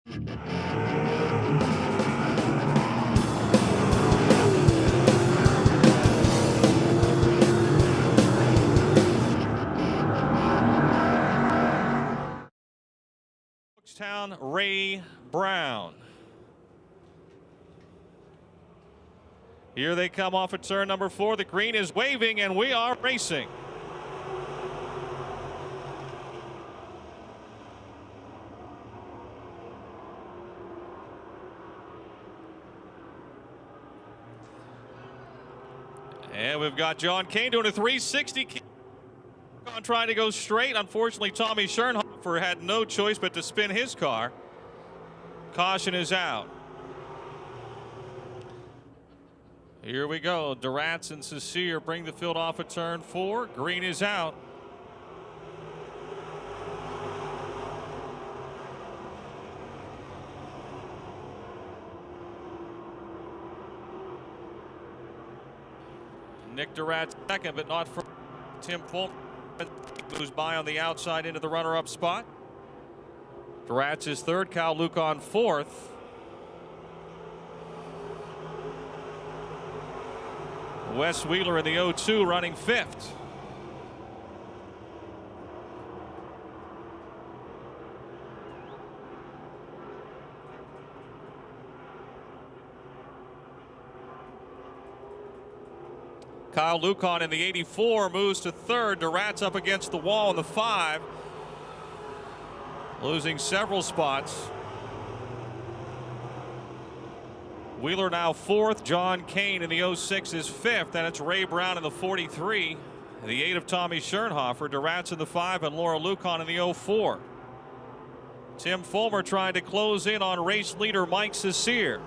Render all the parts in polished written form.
Town Ray Brown. Here they come off at turn number 4. The green is waving and we are racing. And we've got John Kane doing a 360. On trying to go straight. Unfortunately, Tommy Schernhofer had no choice but to spin his car. Caution is out. Here we go. Duratz and Cecere bring the field off at turn 4. Green is out. Nick Duratz second, but not for Tim Fulmer. Moves by on the outside into the runner-up spot. Duratz is third. Kyle Lucan fourth. Wes Wheeler in the 0-2 running fifth. Kyle Lucan in the 84 moves to third. Duratz up against the wall in the 5. Losing several spots. Wheeler now fourth. John Kane in the 06 is fifth. And it's Ray Brown in the 43. The 8 of Tommy Schernhofer. Duratz in the 5 and Laura Lucan in the 04. Tim Fulmer trying to close in on race leader Mike Cecere.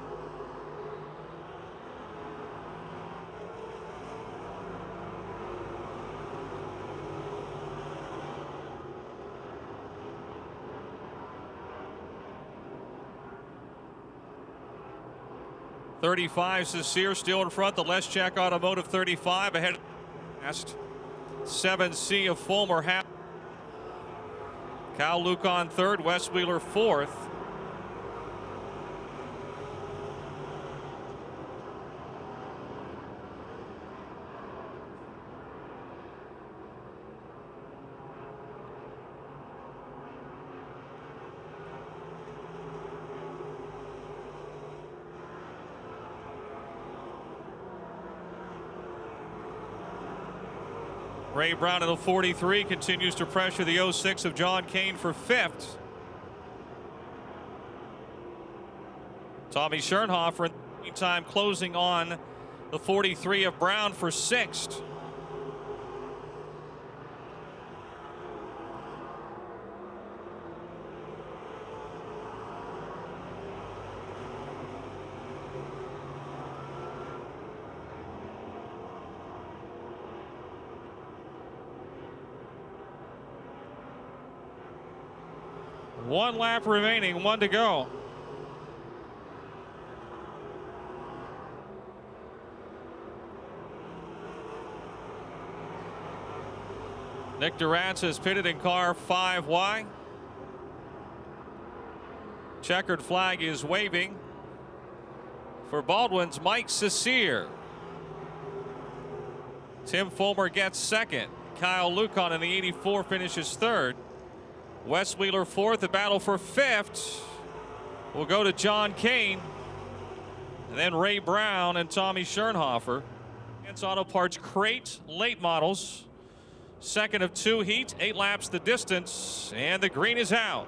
.35 Cecere still in front. The Leschak Automotive 35 ahead of last. 7C of Fulmer half. Kyle Lucan third. Wes Wheeler fourth. Ray Brown in the 43 continues to pressure the 06 of John Kane for fifth. Tommy Schernhofer in the meantime closing on the 43 of Brown for sixth. One lap remaining, one to go. Nick Duratz is pitted in car 5Y. Checkered flag is waving for Baldwin's Mike Cecere. Tim Fulmer gets second. Kyle Lucan in the 84 finishes third. Wes Wheeler fourth. The battle for fifth will go to John Kane. And then Ray Brown and Tommy Schernhofer. It's Auto Parts crate late models. Second of 2 heats, 8 laps the distance, and the green is out.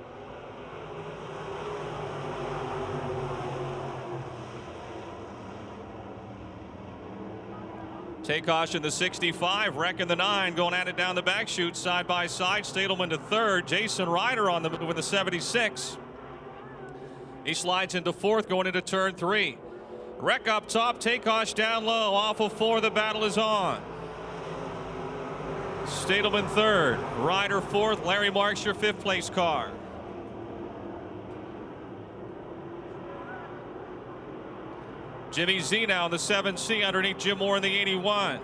Take caution the 65, wrecking the 9, going at it down the back chute side by side. Stadelman to third. Jason Ryder on the move with the 76. He slides into fourth going into turn 3. Wreck up top, Takeosh down low. Off of 4, the battle is on. Stadelman third, Ryder fourth. Larry Marks your 5th place car. Jimmy Z now in the 7C underneath Jim Moore in the 81.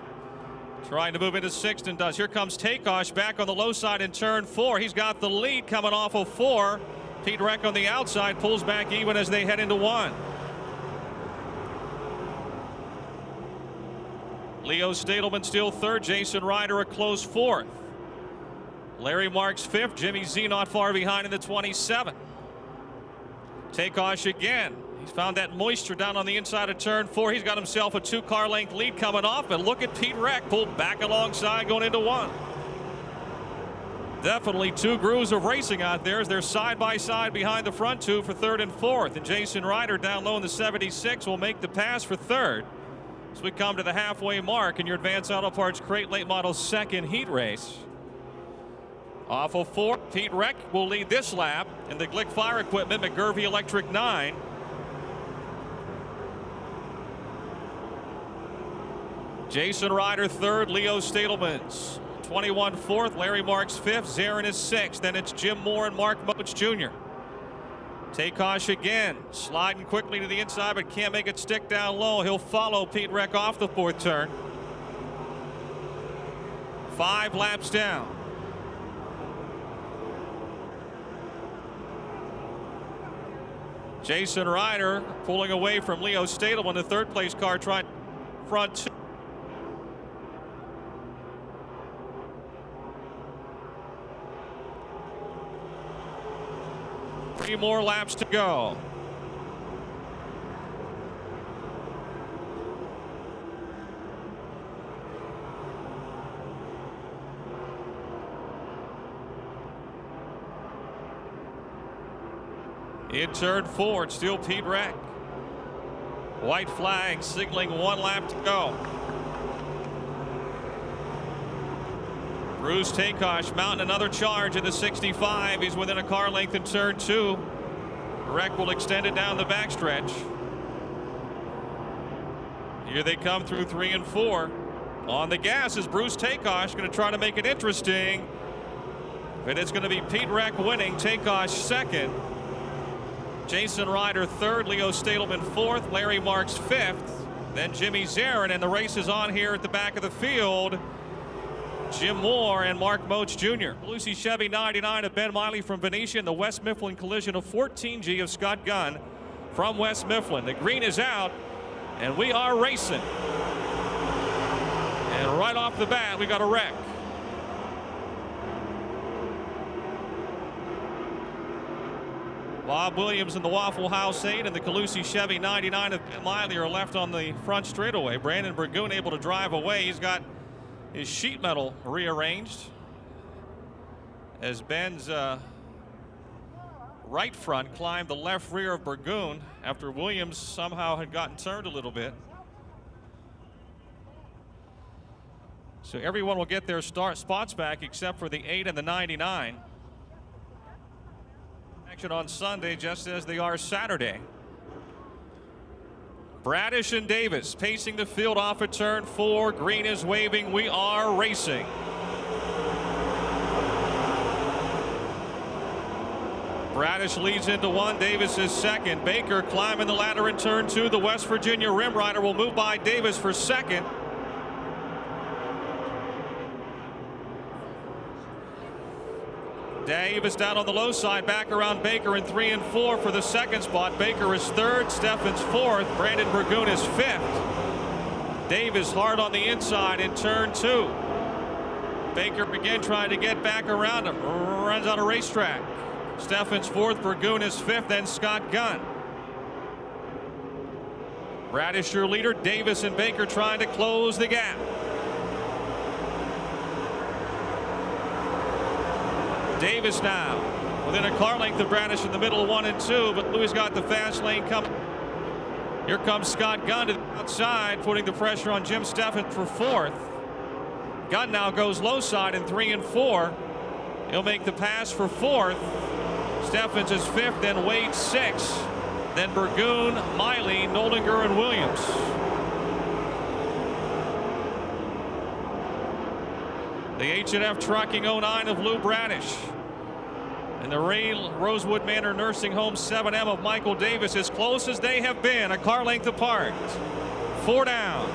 Trying to move into 6th and does. Here comes Takeosh back on the low side in turn 4. He's got the lead coming off of 4. Pete Reck on the outside pulls back even as they head into one. Leo Stadelman still third. Jason Ryder a close fourth. Larry Marks fifth. Jimmy Z not far behind in the 27. Takeosh again. He's found that moisture down on the inside of turn 4. He's got himself a 2-car length lead coming off. But look at Pete Reck pulled back alongside going into one. Definitely two grooves of racing out there as they're side by side behind the front two for third and fourth. And Jason Ryder down low in the 76 will make the pass for third. As we come to the halfway mark in your Advanced Auto Parts Crate Late Model second heat race. Off of 4, Pete Reck will lead this lap in the Glick Fire Equipment McGurvey Electric 9. Jason Ryder third, Leo Stadelman's 21 fourth, Larry Marks fifth, Zarin is sixth. Then it's Jim Moore and Mark Moach Jr. Takeosh again, sliding quickly to the inside, but can't make it stick down low. He'll follow Pete Reck off the fourth turn. 5 laps down. Jason Ryder pulling away from Leo Stadelman, the third place car trying front two. Three more laps to go. In turn 4, it's still Pete Reck. White flag signaling 1 lap to go. Bruce Takeosh mounting another charge in the 65. He's within a car length in turn 2. Reck will extend it down the backstretch. Here they come through 3 and 4. On the gas is Bruce Takeosh, going to try to make it interesting. But it's going to be Pete Reck winning, Takeosh second. Jason Ryder third, Leo Stadelman fourth, Larry Marks fifth. Then Jimmy Zarin, and the race is on here at the back of the field. Jim Moore and Mark Moach Jr. Lucy Chevy 99 of Ben Miley from Venetia, and the West Mifflin collision of 14G of Scott Gunn from West Mifflin. The green is out, and we are racing. And right off the bat, we got a wreck. Bob Williams in the Waffle House 8 and the Calusi Chevy 99 of Ben Miley are left on the front straightaway. Brandon Burgoon able to drive away. He's got his sheet metal rearranged as Ben's right front climbed the left rear of Burgoon after Williams somehow had gotten turned a little bit. So everyone will get their spots back except for the 8 and the 99. Action on Sunday just as they are Saturday. Bradish and Davis pacing the field off at turn 4. Green is waving. We are racing. Bradish leads into 1. Davis is second. Baker climbing the ladder in turn 2. The West Virginia Rim Rider will move by Davis for second. Davis down on the low side, back around Baker in 3 and 4 for the second spot. Baker is third, Steffens fourth, Brandon Burgoon is fifth. Davis hard on the inside in turn 2. Baker again trying to get back around him, runs on a racetrack. Steffens fourth, Burgoon is fifth, then Scott Gunn. Bradish your leader, Davis and Baker trying to close the gap. Davis now within a car length of Bradish in the middle of 1 and 2, but Louis got the fast lane coming. Here comes Scott Gunn to the outside, putting the pressure on Jim Steffens for fourth. Gunn now goes low side in 3 and 4. He'll make the pass for fourth. Steffens is fifth, then Wade sixth. Then Burgoon, Miley, Noldinger, and Williams. The H&F Trucking 09 of Lou Bradish. And the Rosewood Manor Nursing Home 7M of Michael Davis, as close as they have been, a car length apart. 4 down.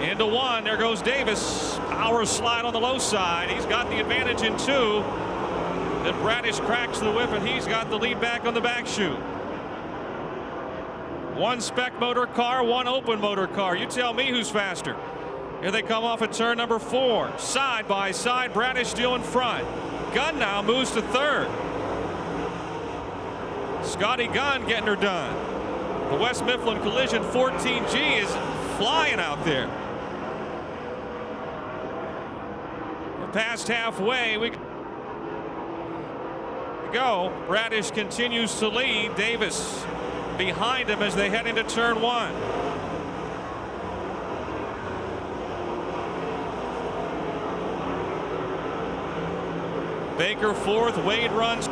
Into 1. There goes Davis. Power slide on the low side. He's got the advantage in 2. Then Bradish cracks the whip, and he's got the lead back on the back chute. One spec motor car, one open motor car. You tell me who's faster. Here they come off at turn number 4. Side by side, Bradish still in front. Gunn now moves to third. Scotty Gunn getting her done. The West Mifflin Collision 14G is flying out there. We're past halfway. We go. Bradish continues to lead. Davis behind him as they head into turn 1. Baker fourth, Wade runs.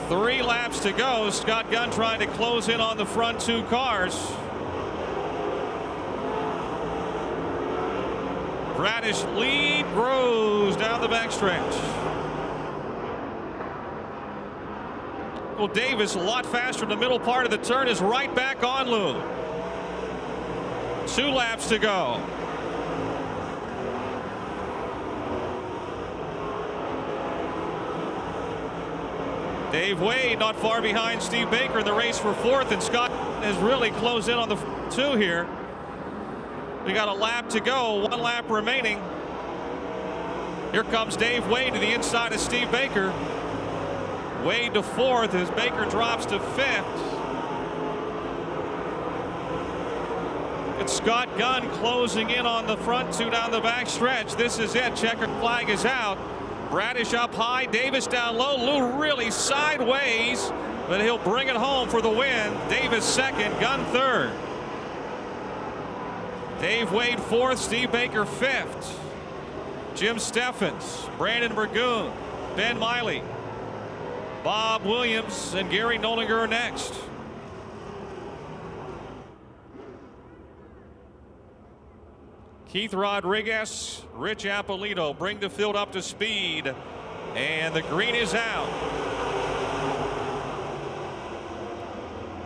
Three laps to go. Scott Gunn trying to close in on the front 2 cars. Bradish lead grows down the backstretch. Well, Davis a lot faster in the middle part of the turn, is right back on Lou. 2 laps to go. Dave Wade not far behind Steve Baker in the race for 4th, and Scott has really closed in on the 2 here. We got a lap to go, 1 lap remaining. Here comes Dave Wade to the inside of Steve Baker. Wade to 4th as Baker drops to 5th. It's Scott Gunn closing in on the front 2 down the back stretch. This is it. Checkered flag is out. Bradish up high, Davis down low. Lou really sideways, but he'll bring it home for the win. Davis second, Gunn third. Dave Wade 4th, Steve Baker 5th. Jim Steffens, Brandon Burgoon, Ben Miley, Bob Williams, and Gary Nolinger are next. Keith Rodriguez, Rich Appolito bring the field up to speed, and the green is out.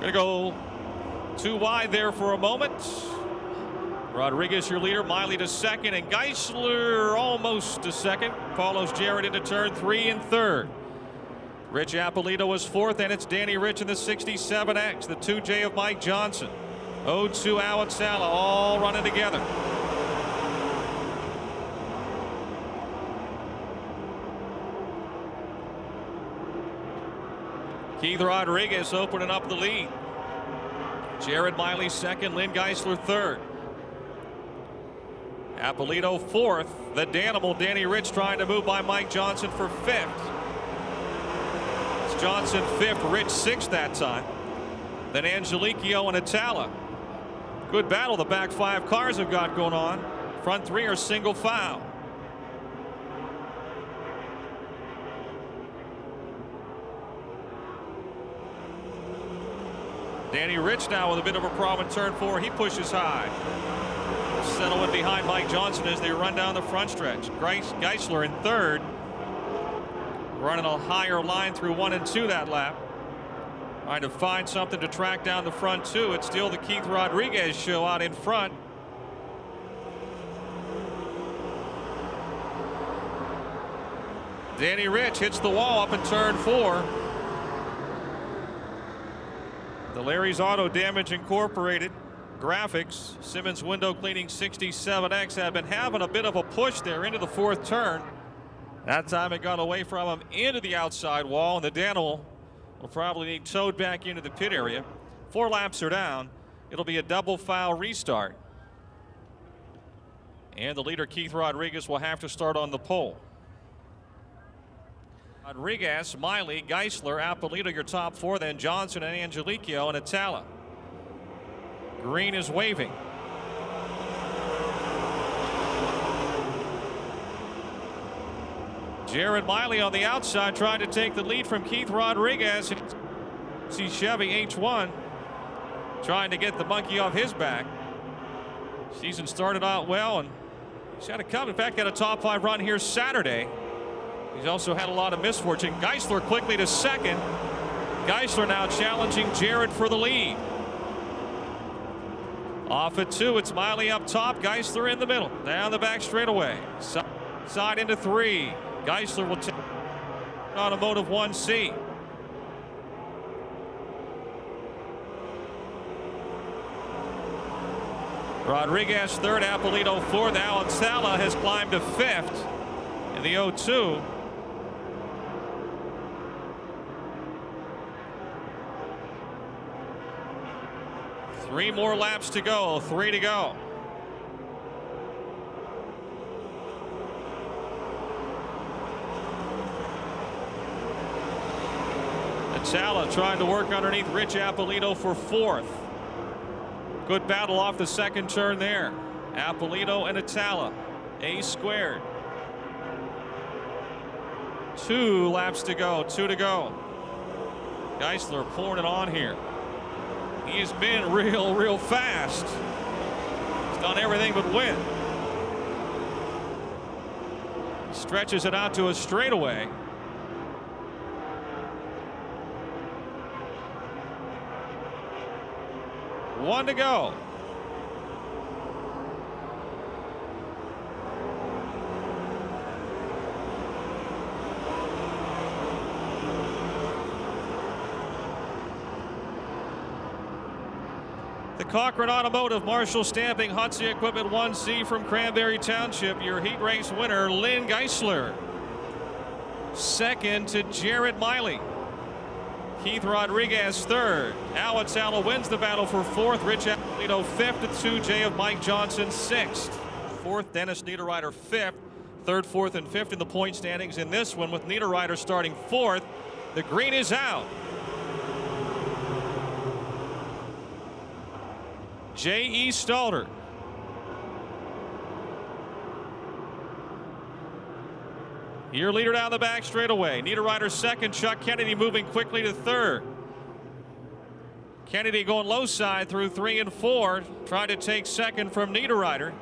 Gonna go 2 wide there for a moment. Rodriguez your leader, Miley to second, and Geisler almost to second. Follows Jarrett into turn 3 and third. Rich Appolito was 4th, and it's Danny Rich in the 67X, the 2J of Mike Johnson. 0-2 Alan Sala all running together. Keith Rodriguez opening up the lead. Jared Miley second, Lynn Geisler third. Appolito 4th. The Danimal Danny Rich trying to move by Mike Johnson for 5th. It's Johnson 5th, Rich 6th that time. Then Angelichio and Atala. Good battle the back 5 cars have got going on. Front 3 are single file. Danny Rich now with a bit of a problem in turn 4. He pushes high. Settling behind Mike Johnson as they run down the front stretch. Geisler in third. Running a higher line through 1 and 2 that lap. Trying to find something to track down the front 2. It's still the Keith Rodriguez show out in front. Danny Rich hits the wall up in turn 4. The Larry's Auto Damage Incorporated graphics, Simmons window cleaning 67X had been having a bit of a push there into the 4th turn. That time it got away from him into the outside wall, and the Danimal will probably need towed back into the pit area. 4 laps are down. It'll be a double foul restart. And the leader Keith Rodriguez will have to start on the pole. Rodriguez, Miley, Geisler, Appolito your top 4, then Johnson and Angelichio and Atala. Green is waving. Jared Miley on the outside trying to take the lead from Keith Rodriguez. See Chevy H1 trying to get the monkey off his back. Season started out well, and he's had a come. In fact, got a top 5 run here Saturday. He's also had a lot of misfortune. Geisler quickly to second. Geisler now challenging Jared for the lead. Off at 2, it's Miley up top, Geisler in the middle, down the back straightaway. Side into 3. Geisler will take Automotive 1C. Rodriguez third, Apolito fourth. Alan Sala has climbed to fifth in the 0-2. Three more laps to go, 3 to go. Sala trying to work underneath Rich Apolito for fourth. Good battle off the second turn there. Apolito and Atala, A squared. 2 laps to go, 2 to go. Geisler pouring it on here. He's been real fast. He's done everything but win. Stretches it out to a straightaway. One to go. The Cochran Automotive Marshall Stamping Hudson Equipment 1C from Cranberry Township. Your heat race winner, Lynn Geisler. Second to Jared Miley. Keith Rodriguez third. Alan Sala wins the battle for fourth. Rich Apolito fifth. To 2J of Mike Johnson sixth. Fourth, Dennis Niederreiter fifth. Third, fourth, and fifth in the point standings in this one, with Niederreiter starting fourth. The green is out. J.E. Stalter. Your leader down the back straightaway. Niederreiter second. Chuck Kennedy moving quickly to third. Kennedy going low side through 3 and 4. Trying to take second from Niederreiter.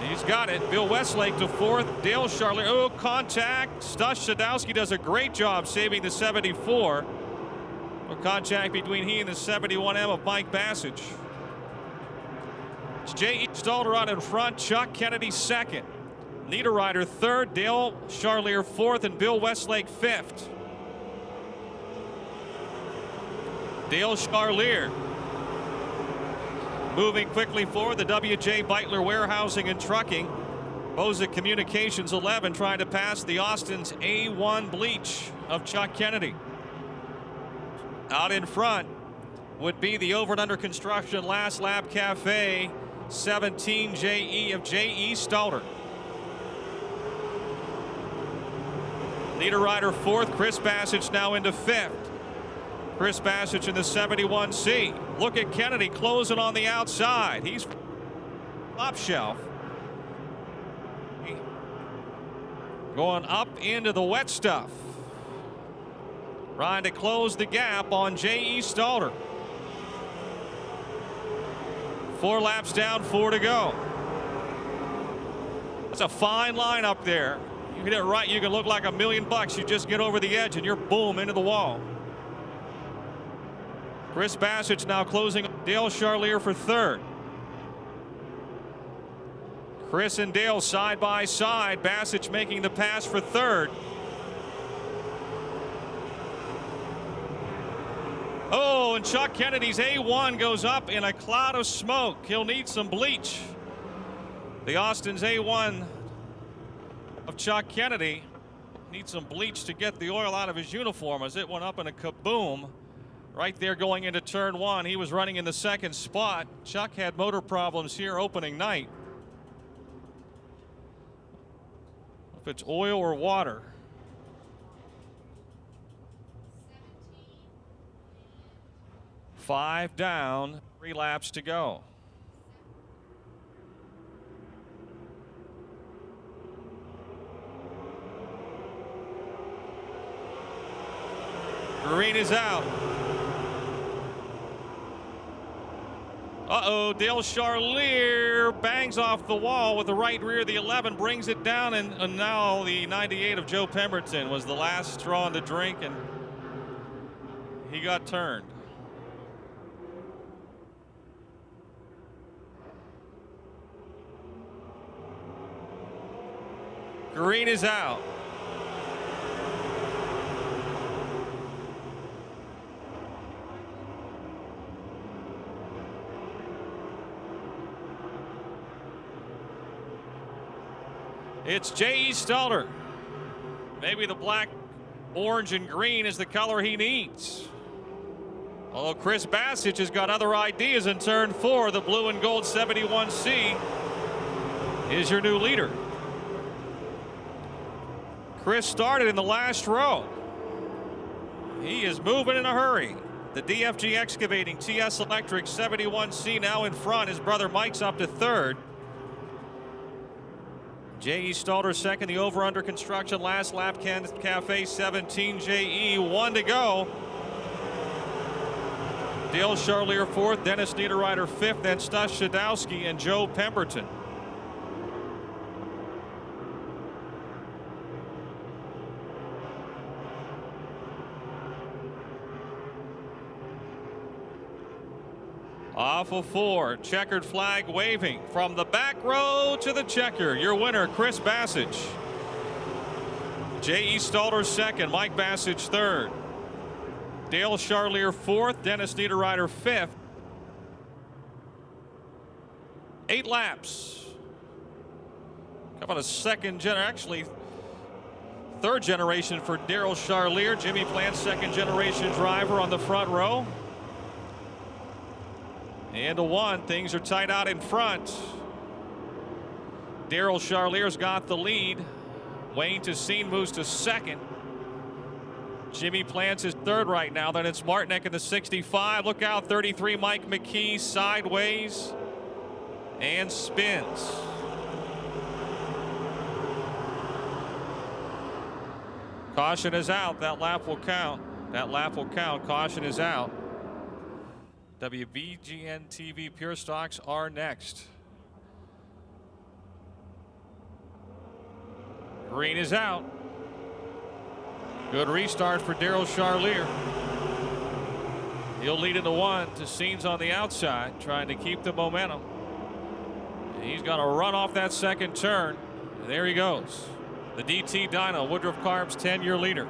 He's got it. Bill Westlake to fourth. Dale Charlier. Oh, contact. Stush Sadowski does a great job saving the 74. No contact between he and the 71M of Mike Bassage. It's J.E. Stalter out in front. Chuck Kennedy second. Niederreiter third. Dale Charlier fourth. And Bill Westlake fifth. Dale Charlier moving quickly forward. The W.J. Beitler Warehousing and Trucking. Bozic Communications 11 trying to pass the Austin's A1 Bleach of Chuck Kennedy. Out in front would be the over and under construction Last Lap Cafe 17 JE of J.E. Stalter. Niederreiter fourth. Chris Bassage now into fifth. Chris Bassage in the 71C. Look at Kennedy closing on the outside. He's top shelf. Going up into the wet stuff. Trying to close the gap on J.E. Stalter. 4 laps down, 4 to go. That's a fine line up there. You hit it right, you can look like $1 million. You just get over the edge and you're boom into the wall. Chris Bassage now closing Dale Charlier for third. Chris and Dale side by side. Bassage making the pass for third. Oh, and Chuck Kennedy's A1 goes up in a cloud of smoke. He'll need some bleach. The Austin's A1 of Chuck Kennedy needs some bleach to get the oil out of his uniform as it went up in a kaboom right there going into turn 1. He was running in the second spot. Chuck had motor problems here opening night. If it's oil or water. 5 down, 3 laps to go. Green is out. Uh-oh, Dale Charlier bangs off the wall with the right rear. The 11 brings it down, and now the 98 of Joe Pemberton was the last straw in the drink, and he got turned. Green is out. It's J.E. Stalter. Maybe the black, orange, and green is the color he needs. Although Chris Bassich has got other ideas in turn 4. The blue and gold 71C is your new leader. Chris started in the last row. He is moving in a hurry. The DFG Excavating TS Electric 71C now in front. His brother Mike's up to 3rd. J.E. Stalter second. The over under construction last lap. Cafe 17. J.E. 1 to go. Dale Charlier 4th. Dennis Niederreiter 5th. Then Stush Shadowski and Joe Pemberton. Off of 4, checkered flag waving from the back row to the checker. Your winner, Chris Bassich. J.E. Stalter second, Mike Bassich third. Dale Charlier 4th, Dennis Niederreiter 5th. 8 laps. How about a actually third generation for Daryl Charlier. Jimmy Plant's second generation driver on the front row. And a 1, things are tight out in front. Daryl Charlier's got the lead. Wayne Tessine moves to second. Jimmy Plants is third right now. Then it's Martinek in the 65. Look out, 33, Mike McKee sideways and spins. Caution is out. That lap will count. That lap will count. Caution is out. WBGN TV Pure Stocks are next. Green is out. Good restart for Daryl Charlier. He'll lead into 1. Tessine's on the outside trying to keep the momentum. He's going to run off that second turn. There he goes. The DT Dyno, Woodruff Carb's 10-year leader.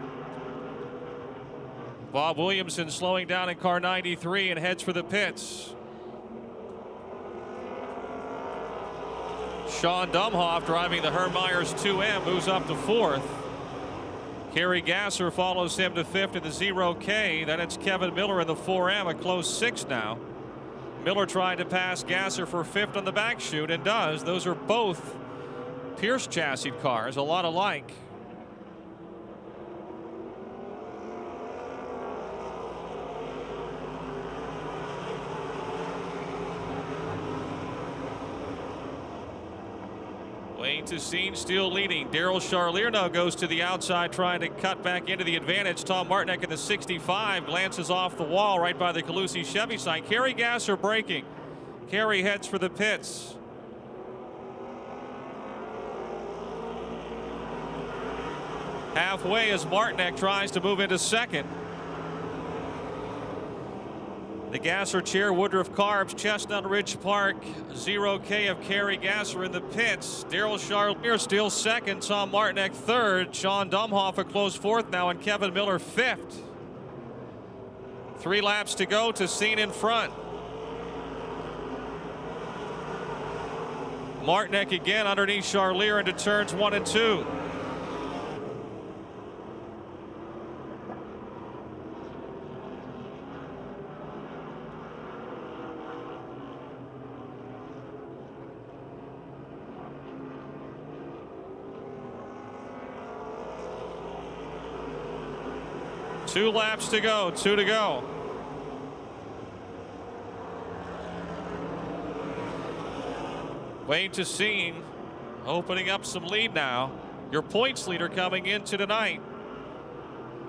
Bob Williamson slowing down in car 93 and heads for the pits. Sean Dumhoff driving the Hermeyers 2M moves up to 4th. Kerry Gasser follows him to 5th in the 0K. Then it's Kevin Miller in the 4M, a close 6 now. Miller trying to pass Gasser for 5th on the back chute and does. Those are both Pierce chassis cars, a lot alike. Wayne Tessine still leading. Daryl Charlier now goes to the outside trying to cut back into the advantage. Tom Martinek in the 65 glances off the wall right by the Calusi Chevy sign. Kerry Gasser braking. Kerry heads for the pits. Halfway as Martinek tries to move into second. The Gasser chair, Woodruff Carbs, Chestnut Ridge Park, 0K of Kerry Gasser in the pits. Daryl Charlier still second, Tom Martinek third, Sean Dumhoff a close 4th now, and Kevin Miller 5th. 3 laps to go, Tessine in front. Martinek again underneath Charlier into turns 1 and 2. Two laps to go, 2 to go. Wayne Tessine opening up some lead now. Your points leader coming into tonight.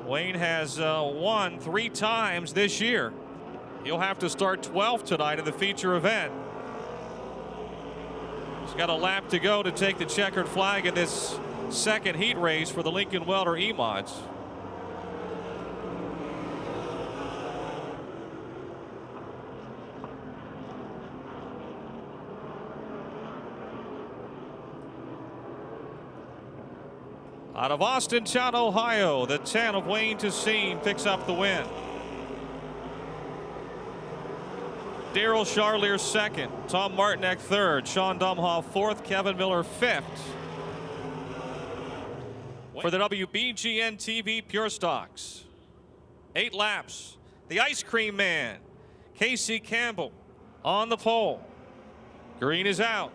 Wayne has won 3 times this year. He'll have to start 12th tonight in the feature event. He's got a lap to go to take the checkered flag in this second heat race for the Lincoln Welder E-Mods. Out of Austintown, Ohio, the 10 of Wayne Tessine picks up the win. Daryl Charlier second, Tom Martinek third, Sean Domhoff fourth, Kevin Miller fifth. For the WBGN TV Pure Stocks, 8 laps, the Ice Cream Man, Casey Campbell on the pole. Green is out.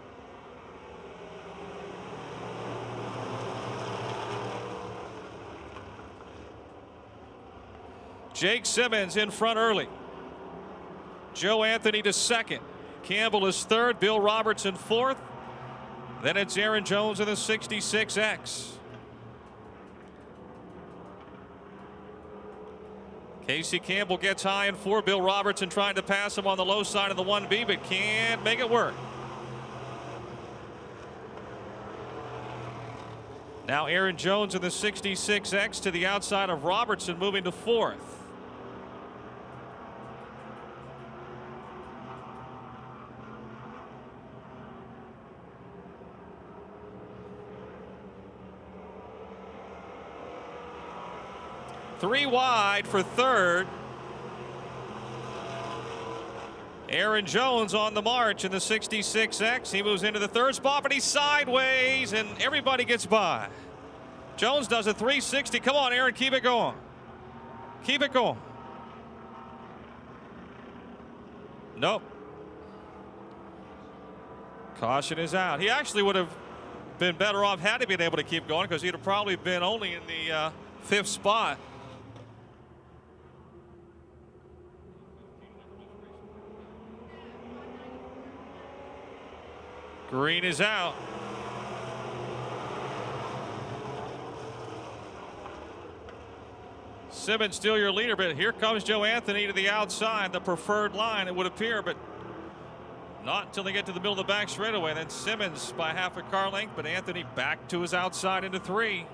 Jake Simmons in front early. Joe Anthony to second. Campbell is third. Bill Robertson fourth. Then it's Aaron Jones in the 66X. Casey Campbell gets high in 4. Bill Robertson trying to pass him on the low side of the 1B, but can't make it work. Now Aaron Jones in the 66X to the outside of Robertson, moving to 4th. Three wide for third. Aaron Jones on the march in the 66X. He moves into the third spot, but he's sideways, and everybody gets by. Jones does a 360. Come on, Aaron, keep it going. Keep it going. Nope. Caution is out. He actually would have been better off had he been able to keep going, because he'd have probably been only in the 5th spot. Green is out. Simmons still your leader, but here comes Joe Anthony to the outside, the preferred line, it would appear, but not until they get to the middle of the back straightaway. Then Simmons by half a car length, but Anthony back to his outside into 3.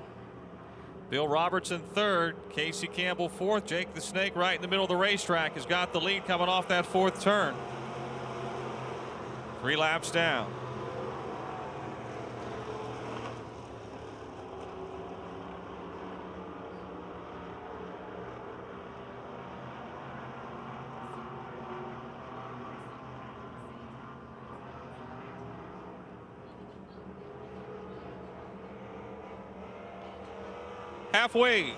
Bill Robertson third, Casey Campbell fourth. Jake the Snake right in the middle of the racetrack has got the lead coming off that 4th turn. 3 laps down. Halfway.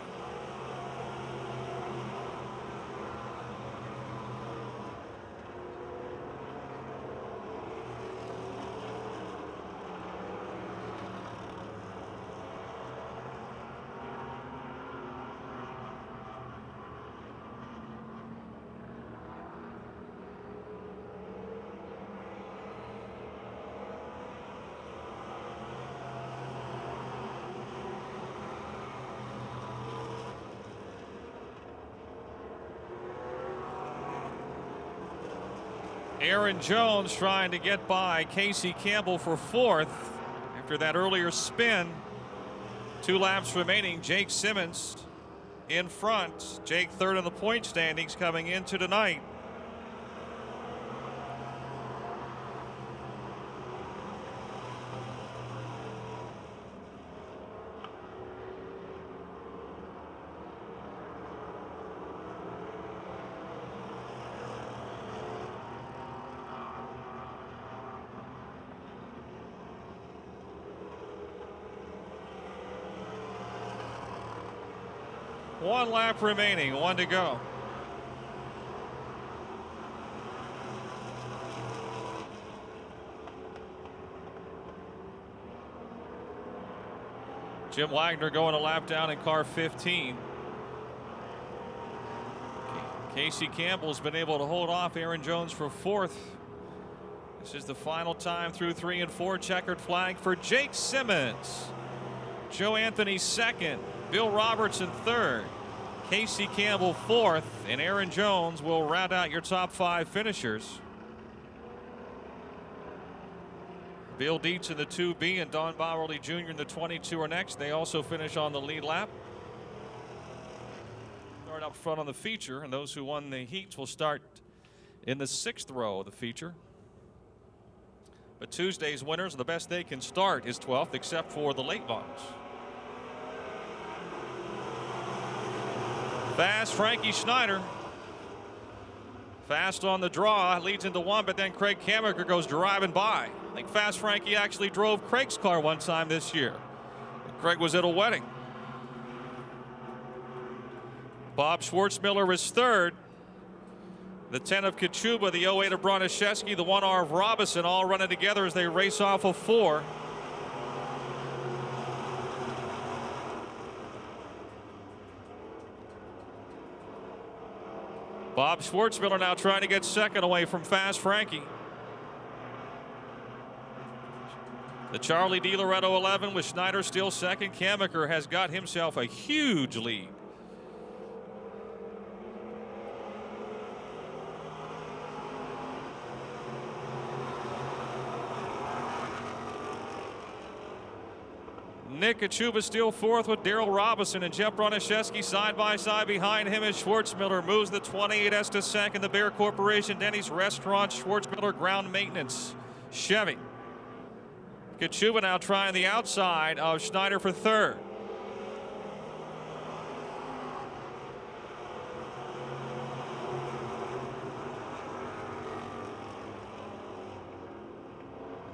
Aaron Jones trying to get by Casey Campbell for 4th after that earlier spin. 2 laps remaining. Jake Simmons in front. Jake third in the point standings coming into tonight. One lap remaining, 1 to go. Jim Wagner going a lap down in car 15. Casey Campbell's been able to hold off Aaron Jones for 4th. This is the final time through 3 and 4. Checkered flag for Jake Simmons. Joe Anthony 2nd. Bill Robertson 3rd. Casey Campbell 4th. And Aaron Jones will round out your top 5 finishers. Bill Dietz in the 2B and Don Bowerly Jr. in the 22 are next. They also finish on the lead lap. Start up front on the feature, and those who won the heats will start in the 6th row of the feature. But Tuesday's winners, the best they can start is 12th, except for the late models. Fast Frankie Schneider. Fast on the draw, leads into one, but then Craig Kammaker goes driving by. I think Fast Frankie actually drove Craig's car one time this year. Craig was at a wedding. Bob Schwartzmiller is third. The 10 of Kachuba, the 08 of Broniszewski, the 1R of Robinson, all running together as they race off of 4. Bob Schwartzmiller now trying to get second away from Fast Frankie. The Charlie DiLoretto 11 with Schneider still second. Kammaker has got himself a huge lead. Nick Kachuba still fourth with Daryl Robinson and Jeff Broniszewski side by side behind him as Schwartzmiller moves the 28S to second. The Bear Corporation, Denny's Restaurant, Schwartzmiller Ground Maintenance, Chevy. Kachuba now trying the outside of Schneider for third.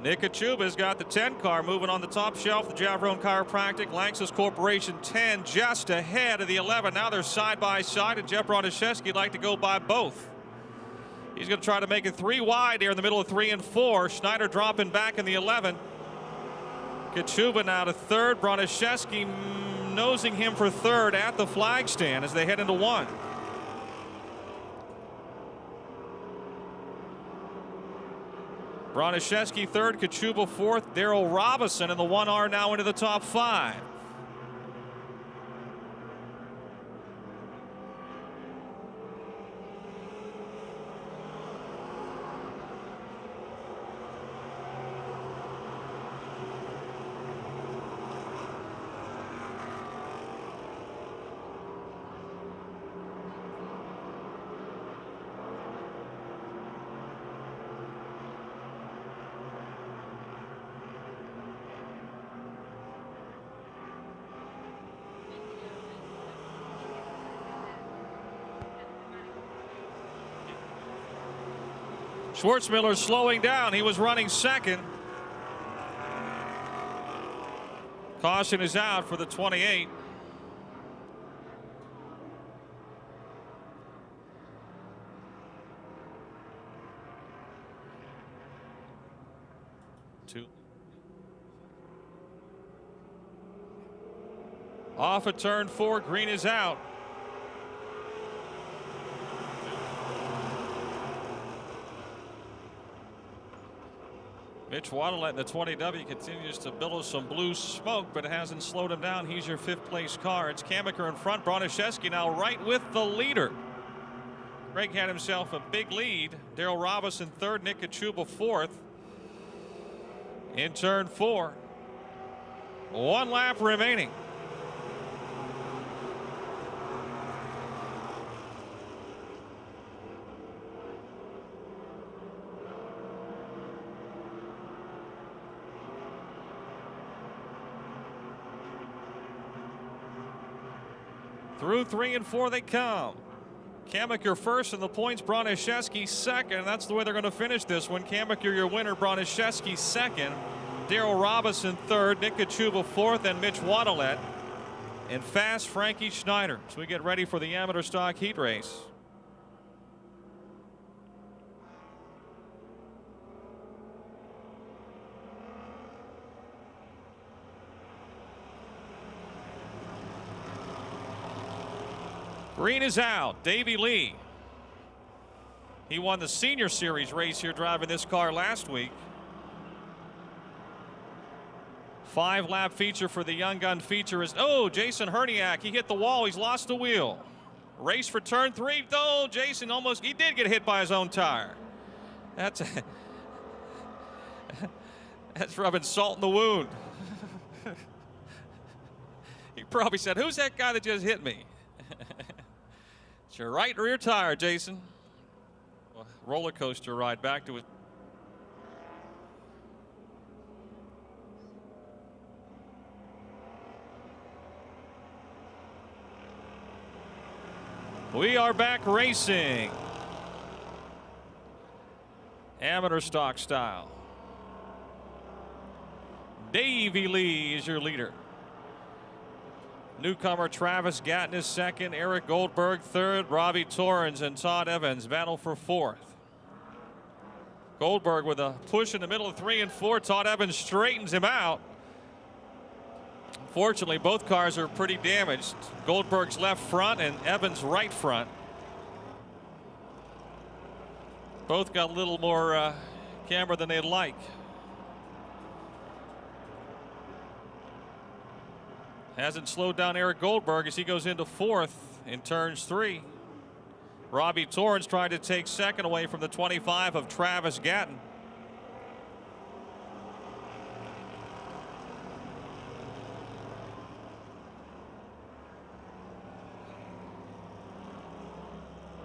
Nick Kachuba's got the 10 car moving on the top shelf. The Javrone Chiropractic, Lanxess Corporation 10 just ahead of the 11. Now they're side by side, and Jeff Broniszewski like to go by both. He's going to try to make it 3 wide here in the middle of 3 and 4. Schneider dropping back in the 11. Kachuba now to third. Broniszewski nosing him for third at the flag stand as they head into 1. Broniszewski third, Kachuba fourth, Daryl Robinson in the 1R now into the top 5. Schwartzmiller slowing down. He was running second. Caution is out for the 28. Off at turn 4, green is out. Mitch Waddle in the 20W continues to billow some blue smoke, but it hasn't slowed him down. He's your 5th place car. It's Kammaker in front. Broniszewski now right with the leader. Greg had himself a big lead. Daryl Robinson third, Nick Kachuba fourth. In turn 4. 1 lap remaining. Through 3 and 4 they come. Kammaker first in the points, Broniszewski second. That's the way they're going to finish this one. Kammaker your winner, Broniszewski second. Daryl Robinson third, Nick Kachuba fourth, and Mitch Waddle and Fast Frankie Schneider. So we get ready for the amateur stock heat race. Green is out. Davey Lee. He won the Senior Series race here driving this car last week. 5-lap feature for the Young Gun feature is, oh, Jason Herniak. He hit the wall. He's lost the wheel. Race for turn 3. Oh, Jason almost, he did get hit by his own tire. That's rubbing salt in the wound. He probably said, who's that guy that just hit me? It's your right rear tire, Jason. Roller coaster ride back to it. We are back racing. Amateur stock style. Davey Lee is your leader. Newcomer Travis Gatton is second. Eric Goldberg third. Robbie Torrens and Todd Evans battle for fourth. Goldberg with a push in the middle of 3 and 4. Todd Evans straightens him out. Unfortunately, both cars are pretty damaged. Goldberg's left front and Evans' right front. Both got a little more camber than they'd like. Hasn't slowed down Eric Goldberg as he goes into fourth in turns 3. Robbie Torrens tried to take second away from the 25 of Travis Gatton.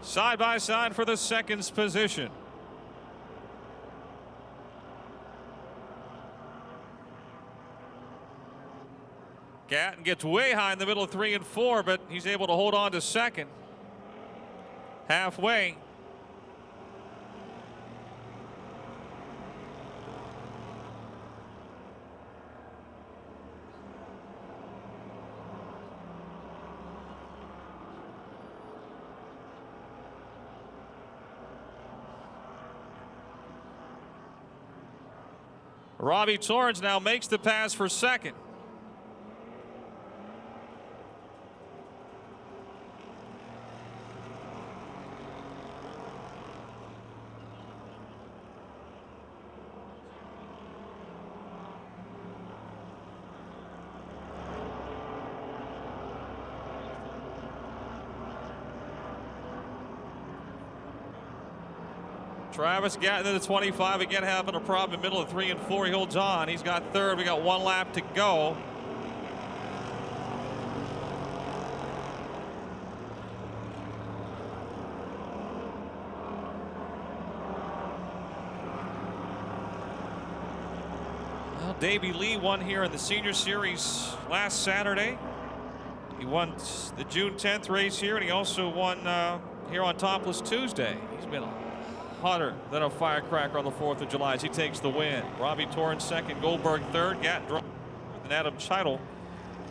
Side by side for the seconds position. Gatton gets way high in the middle of 3 and 4, but he's able to hold on to second. Halfway. Robbie Torrens now makes the pass for second. Travis Gatton in the 25 again, having a problem in the middle of 3 and 4. He holds on. He's got third. We got 1 lap to go. Well, Davey Lee won here in the Senior Series last Saturday. He won the June 10th race here, and he also won here on Topless Tuesday. He's been hotter than a firecracker on the 4th of July as he takes the win. Robbie Torrens second, Goldberg third, Gatton and Adam Chital.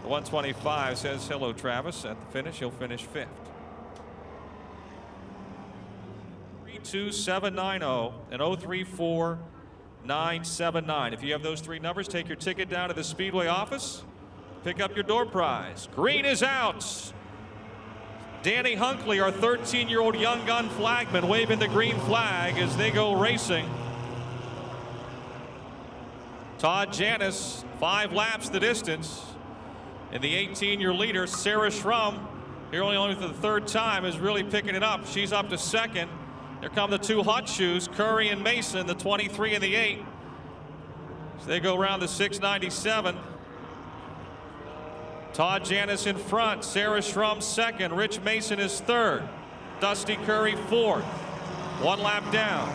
The 125 says hello, Travis. At the finish, he'll finish 5th. 32790 and 034979. If you have those 3 numbers, take your ticket down to the Speedway office. Pick up your door prize. Green is out. Danny Hunkley, our 13-year-old young gun flagman, waving the green flag as they go racing. Todd Janis, 5 laps the distance. And the 18-year leader, Sarah Schrum, here only for the 3rd time, is really picking it up. She's up to second. There come the 2 hot shoes, Curry and Mason, the 23 and the 8. So they go around the 697. Todd Janis in front, Sarah Schrum second, Rich Mason is third, Dusty Curry fourth. 1 lap down.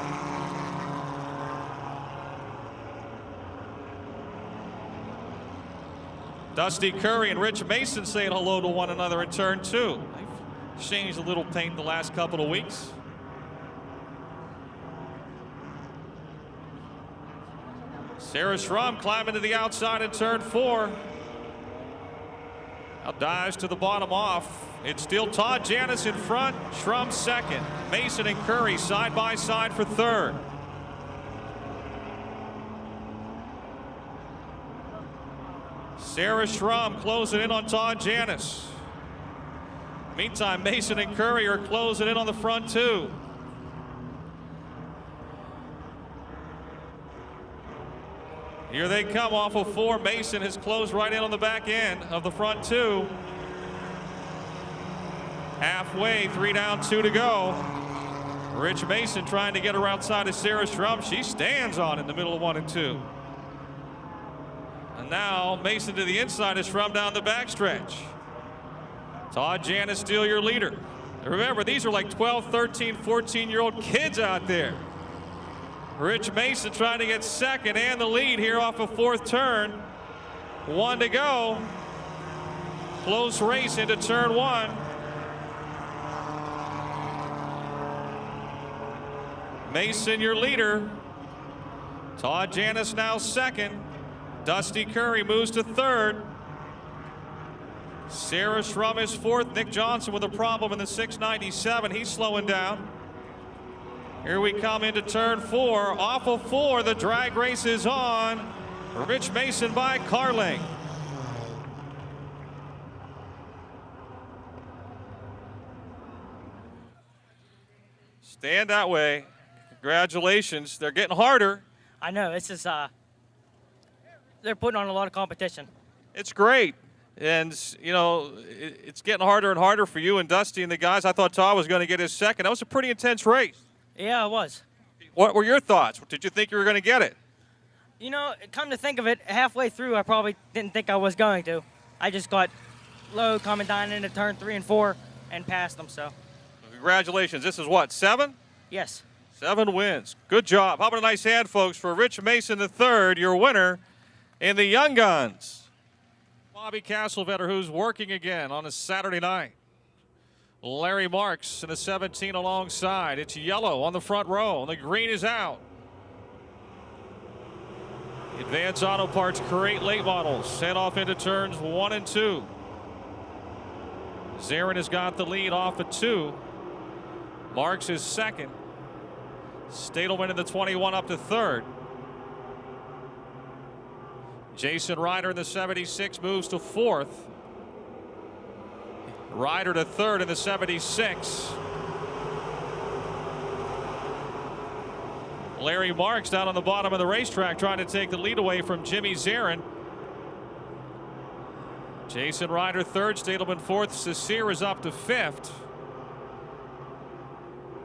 Dusty Curry and Rich Mason saying hello to one another in turn 2. They've exchanged a little paint the last couple of weeks. Sarah Schrum climbing to the outside in turn 4. Now dives to the bottom off. It's still Todd Janis in front, Schrum second. Mason and Curry side by side for third. Sarah Schrum closing in on Todd Janis. Meantime, Mason and Curry are closing in on the front 2. Here they come off of 4. Mason has closed right in on the back end of the front 2. Halfway, 3 down, 2 to go. Rich Mason trying to get her outside of Sarah Schrum. She stands on in the middle of 1 and 2. And now Mason to the inside of Schrum down the backstretch. Todd Janis still your leader. And remember, these are like 12, 13, 14-year-old kids out there. Rich Mason trying to get second and the lead here off of 4th turn. 1 to go. Close race into turn 1. Mason, your leader. Todd Janis now second. Dusty Curry moves to third. Sarah Schrum is fourth. Nick Johnson with a problem in the 697. He's slowing down. Here we come into turn 4. Off of 4, the drag race is on. Rich Mason by Carling. Stand that way. Congratulations. They're getting harder. I know. It's just, they're putting on a lot of competition. It's great. And, you know, it's getting harder and harder for you and Dusty and the guys. I thought Todd was going to get his second. That was a pretty intense race. Yeah, it was. What were your thoughts? Did you think you were going to get it? You know, come to think of it, halfway through, I probably didn't think I was going to. I just got low coming down into turn 3 and 4 and passed them, so. Congratulations. This is what, 7? Yes. 7 wins. Good job. How about a nice hand, folks, for Rich Mason III, your winner in the Young Guns. Bobby Castlevetter, who's working again on a Saturday night. Larry Marks in a 17 alongside. It's yellow on the front row, and the green is out. Advanced Auto Parts create late models. Head off into turns 1 and 2. Zarin has got the lead off of 2. Marks is second. Stadelman in the 21 up to third. Jason Ryder in the 76 moves to fourth. Ryder to third in the 76. Larry Marks down on the bottom of the racetrack trying to take the lead away from Jimmy Zarin. Jason Ryder third, Stadelman fourth. Cecere is up to fifth.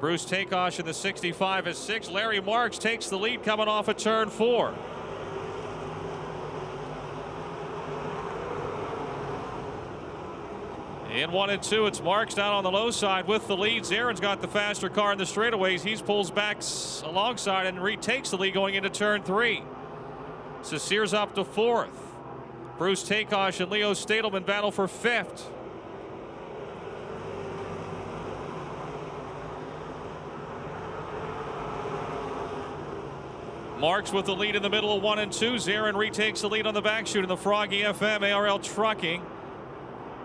Bruce Takeosh in the 65 is sixth. Larry Marks takes the lead coming off of turn 4. In 1 and 2, it's Marks down on the low side with the lead. Zarin's got the faster car in the straightaways. He pulls back alongside and retakes the lead going into turn 3. Cecere's up to fourth. Bruce Takeosh and Leo Stadelman battle for fifth. Marks with the lead in the middle of 1 and 2. Zarin retakes the lead on the back chute in the Froggy FM ARL Trucking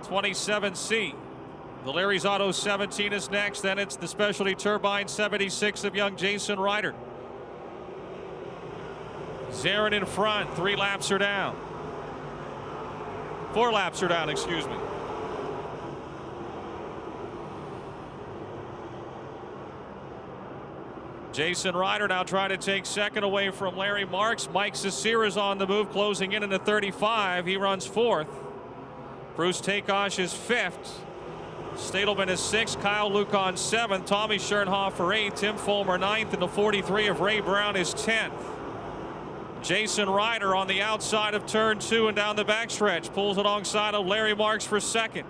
27C. The Larry's Auto 17 is next. Then it's the Specialty Turbine 76 of young Jason Ryder. Zarin in front. 3 laps are down. 4 laps are down, excuse me. Jason Ryder now trying to take second away from Larry Marks. Mike Cecere is on the move, closing in the 35. He runs fourth. Bruce Takeosh is fifth. Stadelman is sixth. Kyle Lucan seventh. Tommy Schernhofer eighth. Tim Fulmer ninth. And the 43 of Ray Brown is 10th. Jason Ryder on the outside of turn 2 and down the backstretch. Pulls alongside of Larry Marks for second.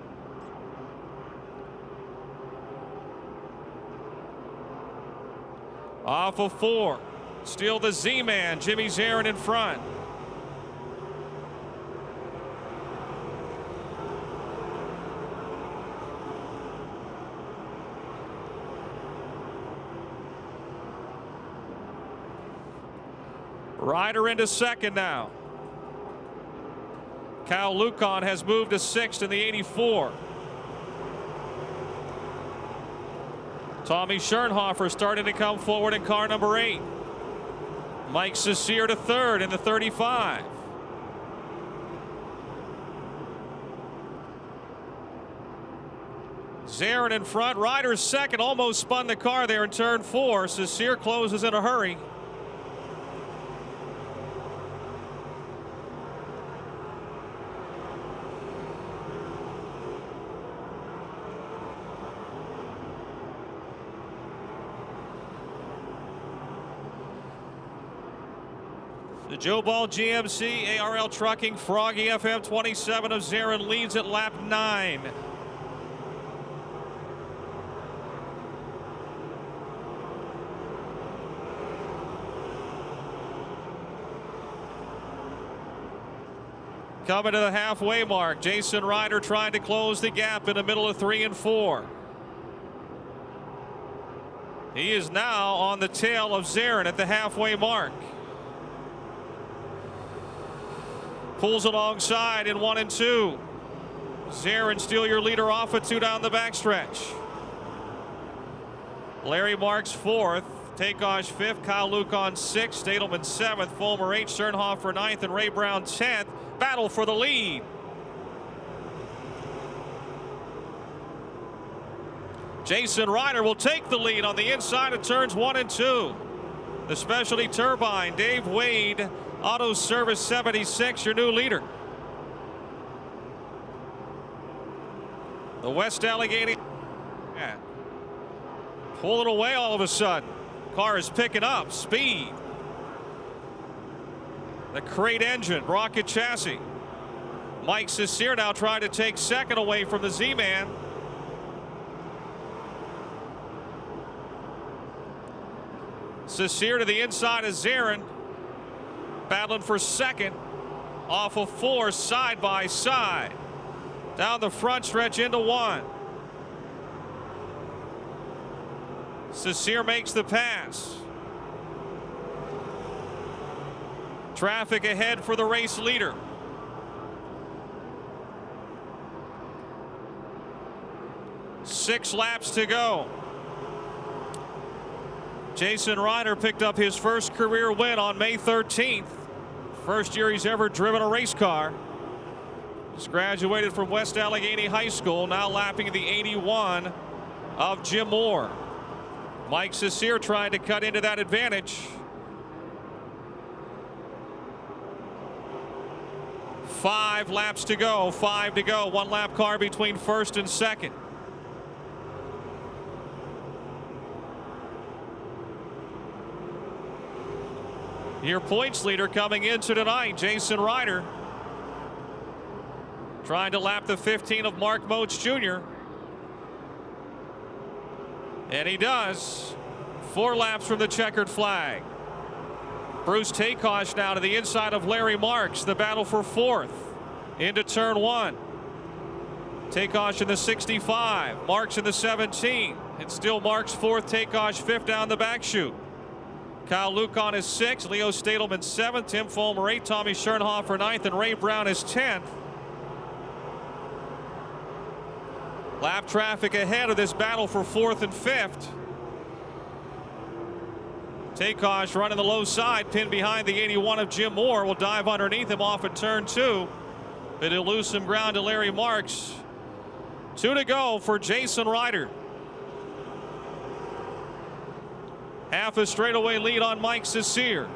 Off of 4. Still the Z-Man, Jimmy Zarin in front. Ryder into second now. Kyle Lucan has moved to sixth in the 84. Tommy Schernhofer starting to come forward in car number 8. Mike Cecere to third in the 35. Zarin in front. Ryder's second. Almost spun the car there in turn 4. Cecere closes in a hurry. The Joe Ball GMC ARL Trucking Froggy FM 27 of Zarin leads at lap 9. Coming to the halfway mark, Jason Ryder trying to close the gap in the middle of 3 and 4. He is now on the tail of Zarin at the halfway mark. Pulls alongside in 1 and 2. Zarin still your leader off of 2 down the backstretch. Larry Marks 4th. Takeosh 5th. Kyle Lucan 6th. Stadelman 7th. Fulmer 8th. Sternhofer 9th. And Ray Brown 10th. Battle for the lead. Jason Ryder will take the lead on the inside of turns 1 and 2. The Specialty Turbine, Dave Wade, Auto Service 76, your new leader. The West Allegheny pulling away all of a sudden. Car is picking up speed. The crate engine, rocket chassis. Mike Cecere now trying to take second away from the Z-Man. Cecere to the inside of Zarin, battling for second off of 4 side by side. Down the front stretch into 1. Cecere makes the pass. Traffic ahead for the race leader. Six laps to go. Jason Ryder picked up his first career win on May 13th. First year he's ever driven a race car. He's graduated from West Allegheny High School, now lapping the 81 of Jim Moore. Mike Cecere trying to cut into that advantage. 5 laps to go, 5 to go. 1 lap car between first and second. Your points leader coming into tonight, Jason Ryder. Trying to lap the 15 of Mark Moats Jr. And he does. 4 laps from the checkered flag. Bruce Takeosh now to the inside of Larry Marks. The battle for 4th into turn 1. Takeosh in the 65. Marks in the 17. It's still Marks 4th, Takeosh 5th down the back chute. Kyle Lucan is 6th, Leo Stadelman 7th, Tim Fulmer 8th, Tommy Sternhofer 9th, and Ray Brown is 10th. Lap traffic ahead of this battle for 4th and 5th. Takeosh running the low side, pinned behind the 81 of Jim Moore. Will dive underneath him off at turn 2. But he'll lose some ground to Larry Marks. 2 to go for Jason Ryder. Half a straightaway lead on Mike Cecere.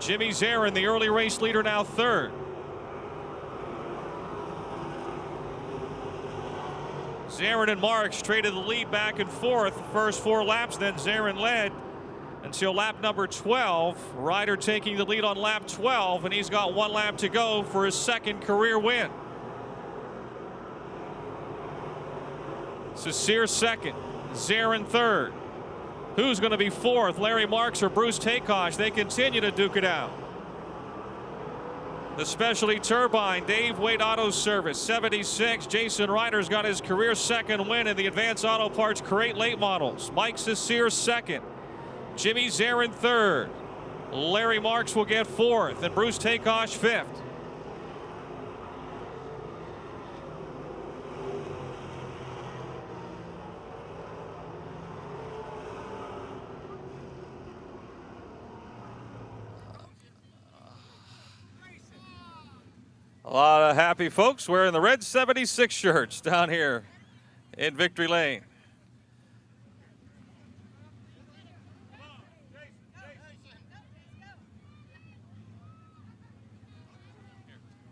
Jimmy Zarin, the early race leader, now 3rd. Zarin and Marks traded the lead back and forth. First 4 laps, then Zarin led until lap number 12. Ryder taking the lead on lap 12, and he's got 1 lap to go for his 2nd career win. Cecere 2nd, Zarin 3rd. Who's going to be 4th, Larry Marks or Bruce Takeosh? They continue to duke it out. The Specialty Turbine, Dave Wade Auto Service, 76. Jason Ryder's got his career 2nd win in the Advanced Auto Parts Crate Late Models. Mike Cecere 2nd. Jimmy Zarin 3rd. Larry Marks will get 4th, and Bruce Takeosh 5th. A lot of happy folks wearing the red 76 shirts down here in Victory Lane.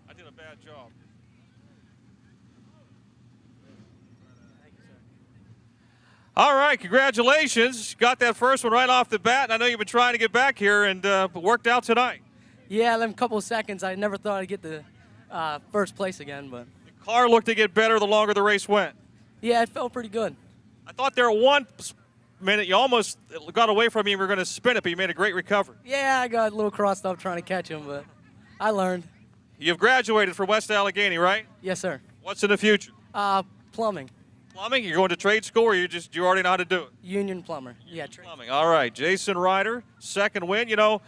I did a bad job. All right, congratulations. Got that first one right off the bat, and I know you've been trying to get back here, and worked out tonight. Yeah, them couple of seconds. I never thought I'd get the first place again, but The car looked to get better the longer the race went. yeah, it felt pretty good. I thought there one minute you almost got away from him. You were going to spin it, but you made a great recovery. Yeah, I got a little crossed up trying to catch him, but I learned. You've graduated from West Allegheny, right? Yes, sir. What's in the future? Plumbing. Plumbing? You're going to trade school, or you already know how to do it? Union plumber. Yeah, Plumbing. All right, Jason Ryder, second win. You know,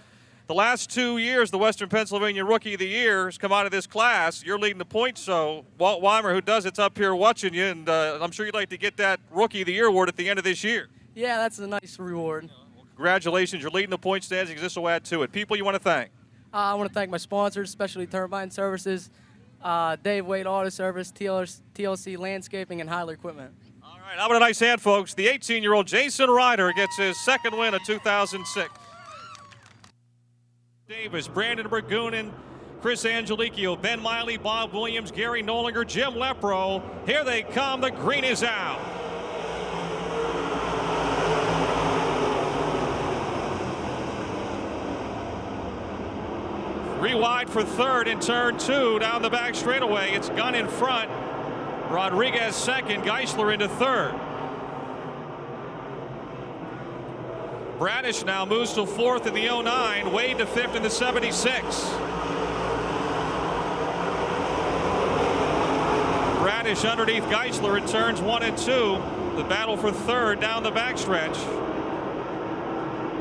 the last 2 years, the Western Pennsylvania Rookie of the Year has come out of this class. You're leading the points, so Walt Weimer, who does it's up here watching you, and I'm sure you'd like to get that Rookie of the Year award at the end of this year. Yeah, that's a nice reward. Congratulations, you're leading the point standings. This will add to it. People you want to thank? I want to thank my sponsors, Specialty Turbine Services, Dave Wade Auto Service, TLC Landscaping, and Hyler Equipment. All right, how about a nice hand, folks? The 18-year-old Jason Ryder gets his second win of 2006. Davis, Brandon Burgoonen, Chris Angelicchio, Ben Miley, Bob Williams, Gary Nolinger, Jim Lepro. Here they come. The green is out. Three wide for third in turn 2 down the back straightaway. It's Gunn in front. Rodriguez second. Geisler into third. Bradish now moves to fourth in the 09. Wade to fifth in the 76. Bradish underneath Geisler in turns 1 and 2. The battle for third down the backstretch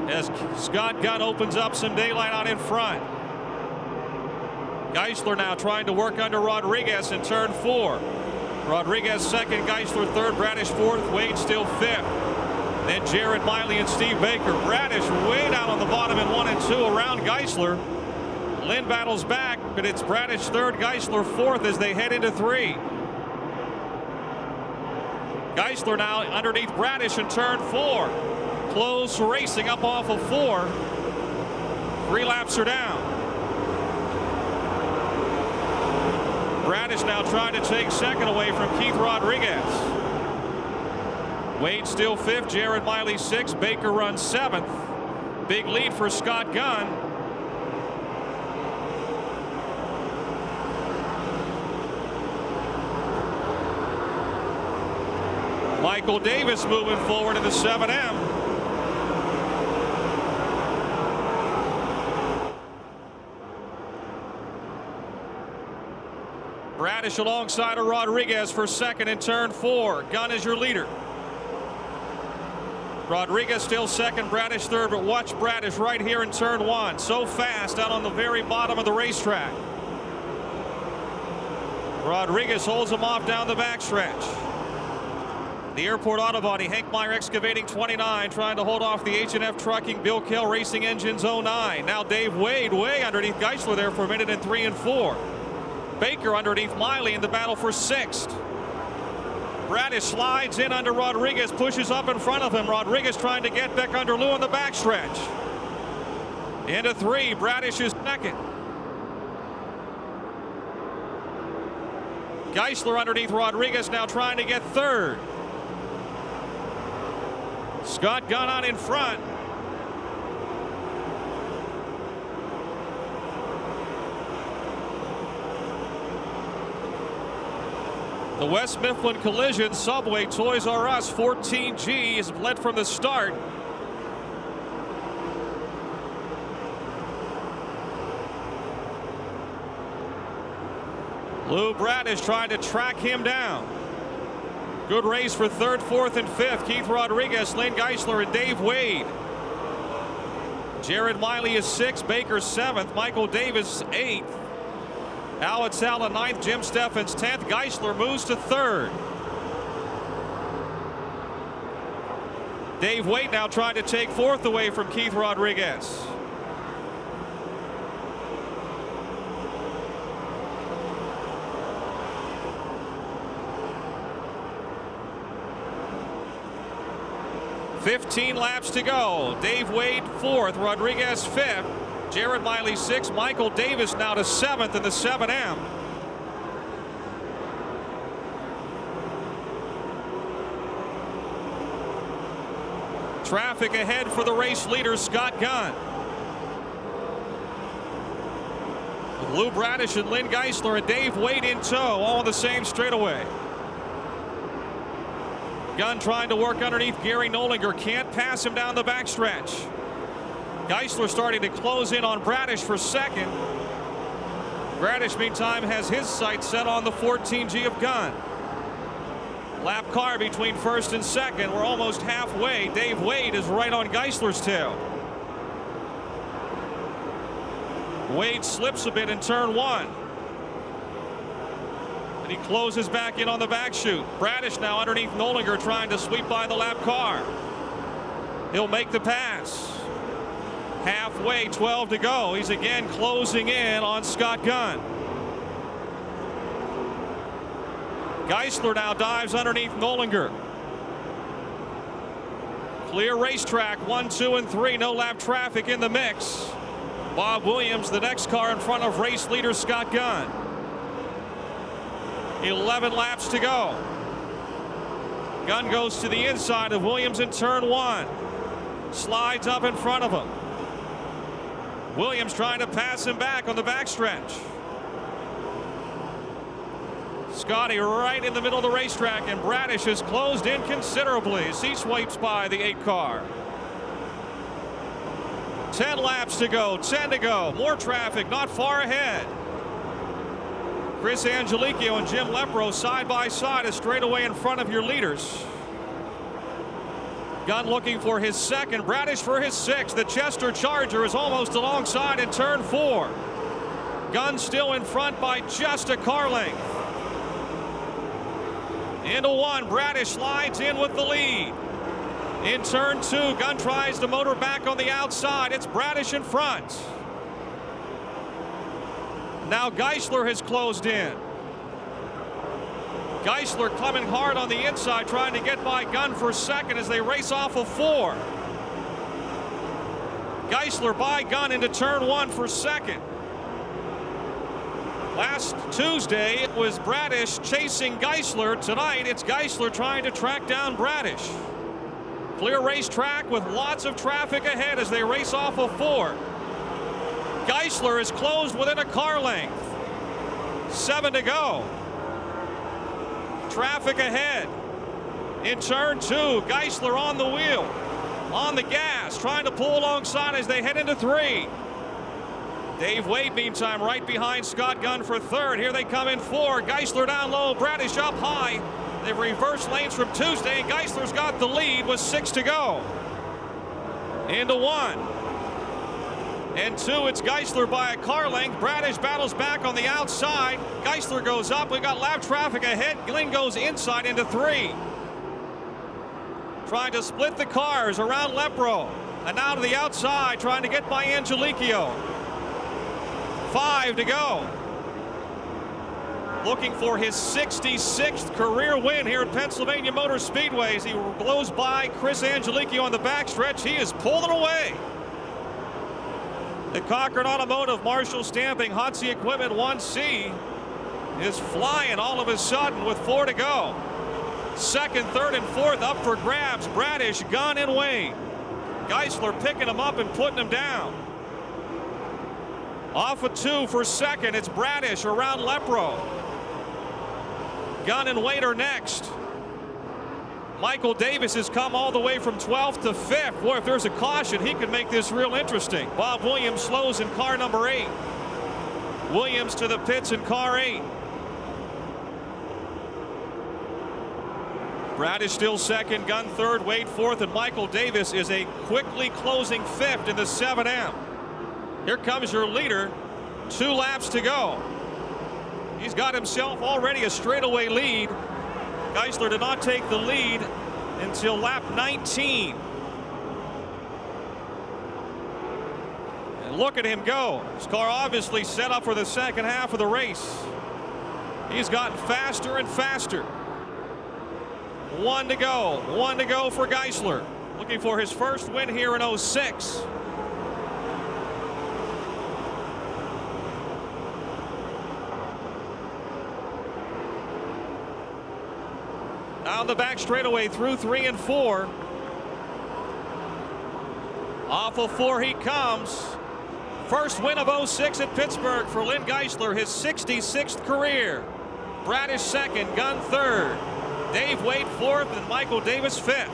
as Scott Gunn opens up some daylight out in front. Geisler now trying to work under Rodriguez in turn 4. Rodriguez second, Geisler third, Bradish fourth, Wade still fifth. Then Jared Miley and Steve Baker. Bradish way down on the bottom in 1 and 2 around Geisler. Lynn battles back, but it's Bradish third, Geisler fourth as they head into 3. Geisler now underneath Bradish in turn 4. Close racing up off of 4. 3 laps are down. Bradish now trying to take second away from Keith Rodriguez. Wade still fifth, Jared Miley sixth, Baker runs 7th. Big lead for Scott Gunn. Michael Davis moving forward in the 7M. Bradish alongside of Rodriguez for second in turn 4. Gunn is your leader. Rodriguez still second, Bradish third, but watch Bradish right here in turn 1. So fast out on the very bottom of the racetrack. Rodriguez holds him off down the backstretch. The Airport Auto Body, Hank Meyer Excavating 29, trying to hold off the H&F Trucking, Bill Kell Racing Engines 09. Now Dave Wade way underneath Geisler there for a minute in 3 and 4. Baker underneath Miley in the battle for 6th. Bradish slides in under Rodriguez, pushes up in front of him. Rodriguez trying to get back under Lou on the backstretch. Into 3, Bradish is second. Geisler underneath Rodriguez now trying to get third. Scott Gunn out in front. The West Mifflin Collision Subway Toys R Us 14G is led from the start. Lou Bradish trying to track him down. Good race for third, fourth, and fifth. Keith Rodriguez, Lynn Geisler, and Dave Wade. Jared Miley is 6th, Baker 7th, Michael Davis 8th. Alex Allen 9th, Jim Steffens 10th. Geisler moves to 3rd. Dave Wade now trying to take 4th away from Keith Rodriguez. "15 laps to go. Dave Wade 4th, Rodriguez 5th. Jared Miley 6th, Michael Davis now to 7th in the 7M. Traffic ahead for the race leader, Scott Gunn. With Lou Bradish and Lynn Geisler and Dave Wade in tow, all on the same straightaway. Gunn trying to work underneath Gary Nolinger, can't pass him down the backstretch. Geisler starting to close in on Bradish for second. Bradish, meantime, has his sights set on the 14G of Gunn. Lap car between first and second. We're almost halfway. Dave Wade is right on Geisler's tail. Wade slips a bit in turn 1. And he closes back in on the back chute. Bradish now underneath Nolinger trying to sweep by the lap car. He'll make the pass. Halfway, 12 to go. He's again closing in on Scott Gunn. Geisler now dives underneath Nolinger. Clear racetrack, 1, 2, and 3. No lap traffic in the mix. Bob Williams, the next car in front of race leader Scott Gunn. 11 laps to go. Gunn goes to the inside of Williams in turn 1. Slides up in front of him. Williams trying to pass him back on the backstretch. Scotty right in the middle of the racetrack, and Bradish has closed in considerably as he swipes by the 8 car. 10 laps to go, 10 to go. More traffic not far ahead. Chris Angelico and Jim Lepro side by side, a straightaway in front of your leaders. Gunn looking for his second, Bradish for his 6th. The Chester Charger is almost alongside in turn 4. Gunn still in front by just a car length. Into 1, Bradish slides in with the lead. In turn 2, Gunn tries to motor back on the outside. It's Bradish in front. Now Geisler has closed in. Geisler coming hard on the inside, trying to get by Gunn for second as they race off of 4. Geisler by Gunn into turn 1 for second. Last Tuesday, it was Bradish chasing Geisler. Tonight, it's Geisler trying to track down Bradish. Clear racetrack with lots of traffic ahead as they race off of 4. Geisler is closed within a car length. 7 to go. Traffic ahead. In turn 2, Geisler on the wheel, on the gas, trying to pull alongside as they head into 3. Dave Wade, meantime, right behind Scott Gunn for 3rd. Here they come in 4. Geisler down low, Bradish up high. They've reversed lanes from Tuesday, and Geisler's got the lead with 6 to go. Into 1. And 2, it's Geisler by a car length. Bradish battles back on the outside. Geisler goes up. We've got lap traffic ahead. Glynn goes inside into 3. Trying to split the cars around Lepro. And now to the outside, trying to get by Angelico. 5 to go. Looking for his 66th career win here at Pennsylvania Motor Speedway as he blows by Chris Angelico on the backstretch. He is pulling away. The Cochran Automotive Marshall Stamping Hotsy Equipment 1C is flying all of a sudden with 4 to go. 2nd, 3rd, and 4th up for grabs. Bradish, Gunn, and Wade. Geisler picking him up and putting him down. Off of 2 for 2nd. It's Bradish around Lepro. Gunn and Wade are next. Michael Davis has come all the way from 12th to 5th. Boy, if there's a caution, he could make this real interesting. Bob Williams slows in car number 8. Williams to the pits in car 8. Bradish still 2nd, Gunn 3rd, Wade 4th, and Michael Davis is a quickly closing 5th in the 7M. Here comes your leader. 2 laps to go. He's got himself already a straightaway lead. Geisler did not take the lead until lap 19. And look at him go. His car obviously set up for the second half of the race. He's gotten faster and faster. 1 to go. 1 to go for Geisler. Looking for his first win here in 06. Down the back straightaway through 3 and 4. Off of 4 he comes. First win of 06 at Pittsburgh for Lynn Geisler, his 66th career. Bradish 2nd, Gunn 3rd. Dave Wade 4th, and Michael Davis 5th.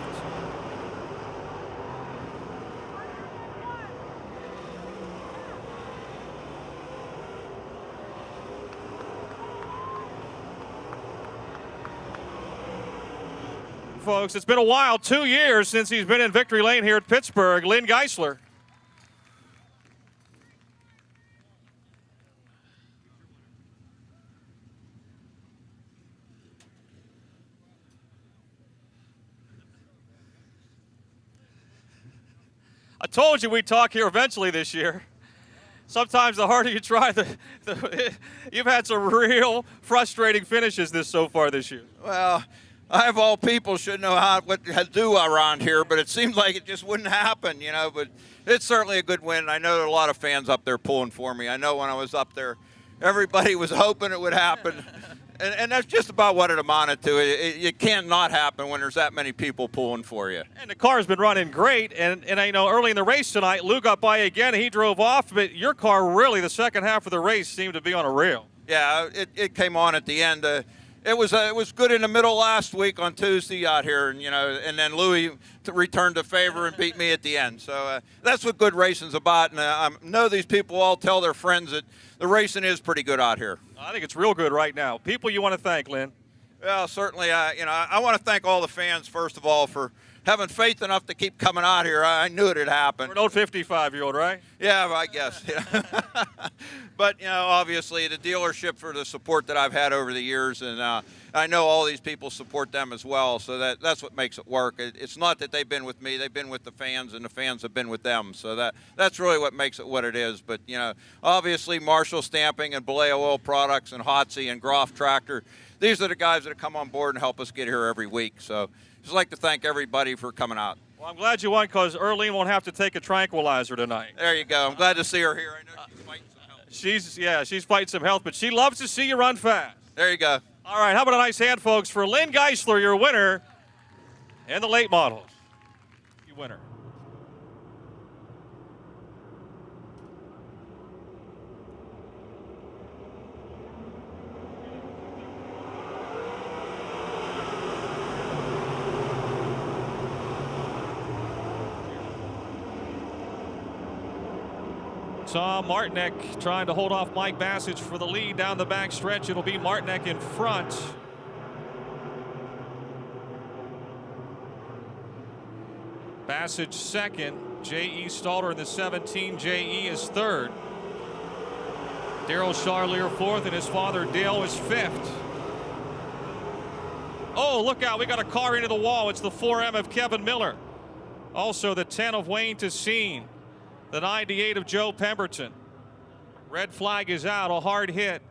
folks. It's been a while, 2 years since he's been in victory lane here at Pittsburgh. Lynn Geisler. I told you we'd talk here eventually this year. Sometimes the harder you try, you've had some real frustrating finishes so far this year. Well, I, of all people, should know what to do around here, but it seemed like it just wouldn't happen, you know. But it's certainly a good win. I know there are a lot of fans up there pulling for me. I know when I was up there, everybody was hoping it would happen. And that's just about what it amounted to. It can't not happen when there's that many people pulling for you. And the car's been running great. And I know early in the race tonight, Lou got by again. He drove off, but your car really, the second half of the race, seemed to be on a rail. Yeah, it came on at the end. It was good in the middle last week on Tuesday out here, and then Louis returned the favor and beat me at the end. So that's what good racing's about. And I know these people all tell their friends that the racing is pretty good out here. I think it's real good right now. People you want to thank, Lynn? Well, certainly, I want to thank all the fans, first of all, for having faith enough to keep coming out here. I knew it had happened. You're an old 55-year-old, right? Yeah, I guess. Yeah. But, obviously the dealership for the support that I've had over the years, and I know all these people support them as well, so that's what makes it work. It's not that they've been with me. They've been with the fans, and the fans have been with them. So that's really what makes it what it is. But, obviously Marshall Stamping and Baleo Oil Products and Hotsy and Groff Tractor, these are the guys that have come on board and help us get here every week. So just like to thank everybody for coming out. Well, I'm glad you won because Earlene won't have to take a tranquilizer tonight. There you go. I'm glad to see her here. I know she's fighting some health. She's fighting some health, but she loves to see you run fast. There you go. All right, how about a nice hand, folks, for Lynn Geisler, your winner in the late models. You winner. Tom Martinek trying to hold off Mike Bassage for the lead down the back stretch. It'll be Martinek in front. Bassage second. J.E. Stalter in the 17. J.E. is third. Daryl Charlier fourth, and his father Dale is fifth. Oh, look out. We got a car into the wall. It's the 4M of Kevin Miller. Also the 10 of Wayne Tessine. The 98 of Joe Pemberton. Red flag is out, a hard hit.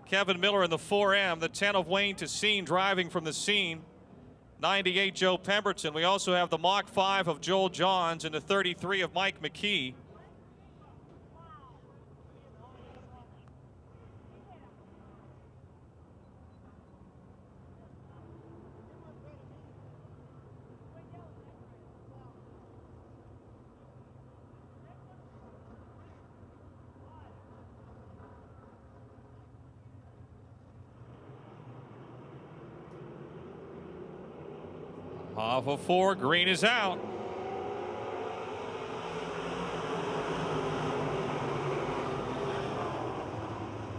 Kevin Miller in the 4M, the 10 of Wayne Tessine driving from the scene. 98 Joe Pemberton. We also have the Mach 5 of Joel Johns and the 33 of Mike McKee. Off of 4, green is out.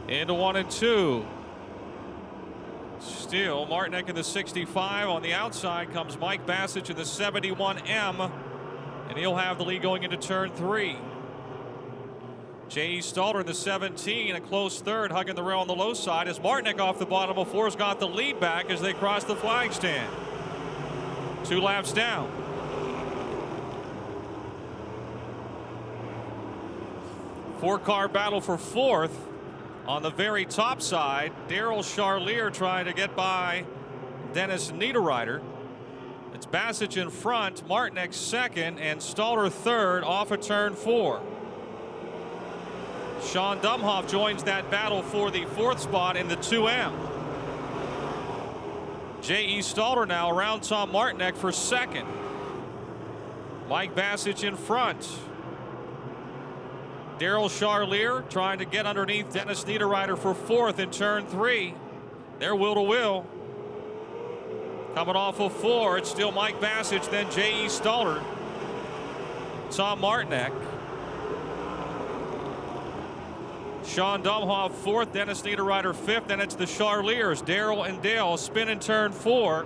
Into 1 and 2. Still Martinek in the 65. On the outside comes Mike Bassage in the 71M. And he'll have the lead going into turn 3. J.E. Stalter in the 17, a close third, hugging the rail on the low side as Martinek off the bottom of 4's got the lead back as they cross the flag stand. 2 laps down. Four-car battle for fourth. On the very top side, Daryl Charlier trying to get by Dennis Niederreiter. It's Bassage in front, Martinek second, and Stalter third off of turn 4. Sean Dumhoff joins that battle for the 4th spot in the 2M. J.E. Stalter now around Tom Martinek for second. Mike Bassage in front. Daryl Charlier trying to get underneath Dennis Niederreiter for 4th in turn 3. They're wheel to wheel. Coming off of 4, it's still Mike Bassage, then J.E. Stalter. Tom Martinek. Sean Dumhoff 4th, Dennis Niederreiter 5th, then it's the Charliers. Daryl and Dale spin in turn 4.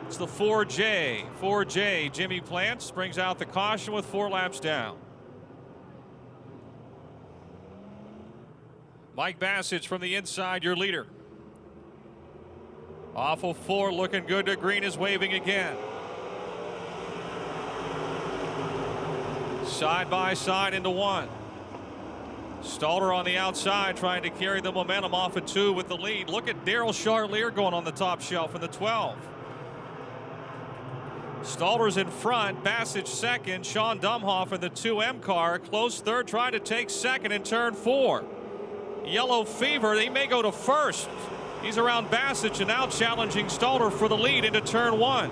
It's the 4J. 4J, Jimmy Plants brings out the caution with 4 laps down. Mike Bassett from the inside, your leader. Off of 4, looking good to green, is waving again. Side by side into 1. Stalter on the outside trying to carry the momentum off of 2 with the lead. Look at Daryl Charlier going on the top shelf in the 12. Stalter's in front, Bassett second, Sean Dumhoff in the 2M car, close third, trying to take second in turn 4. Yellow Fever, he may go to first. He's around Bassett and now challenging Stalter for the lead into turn 1.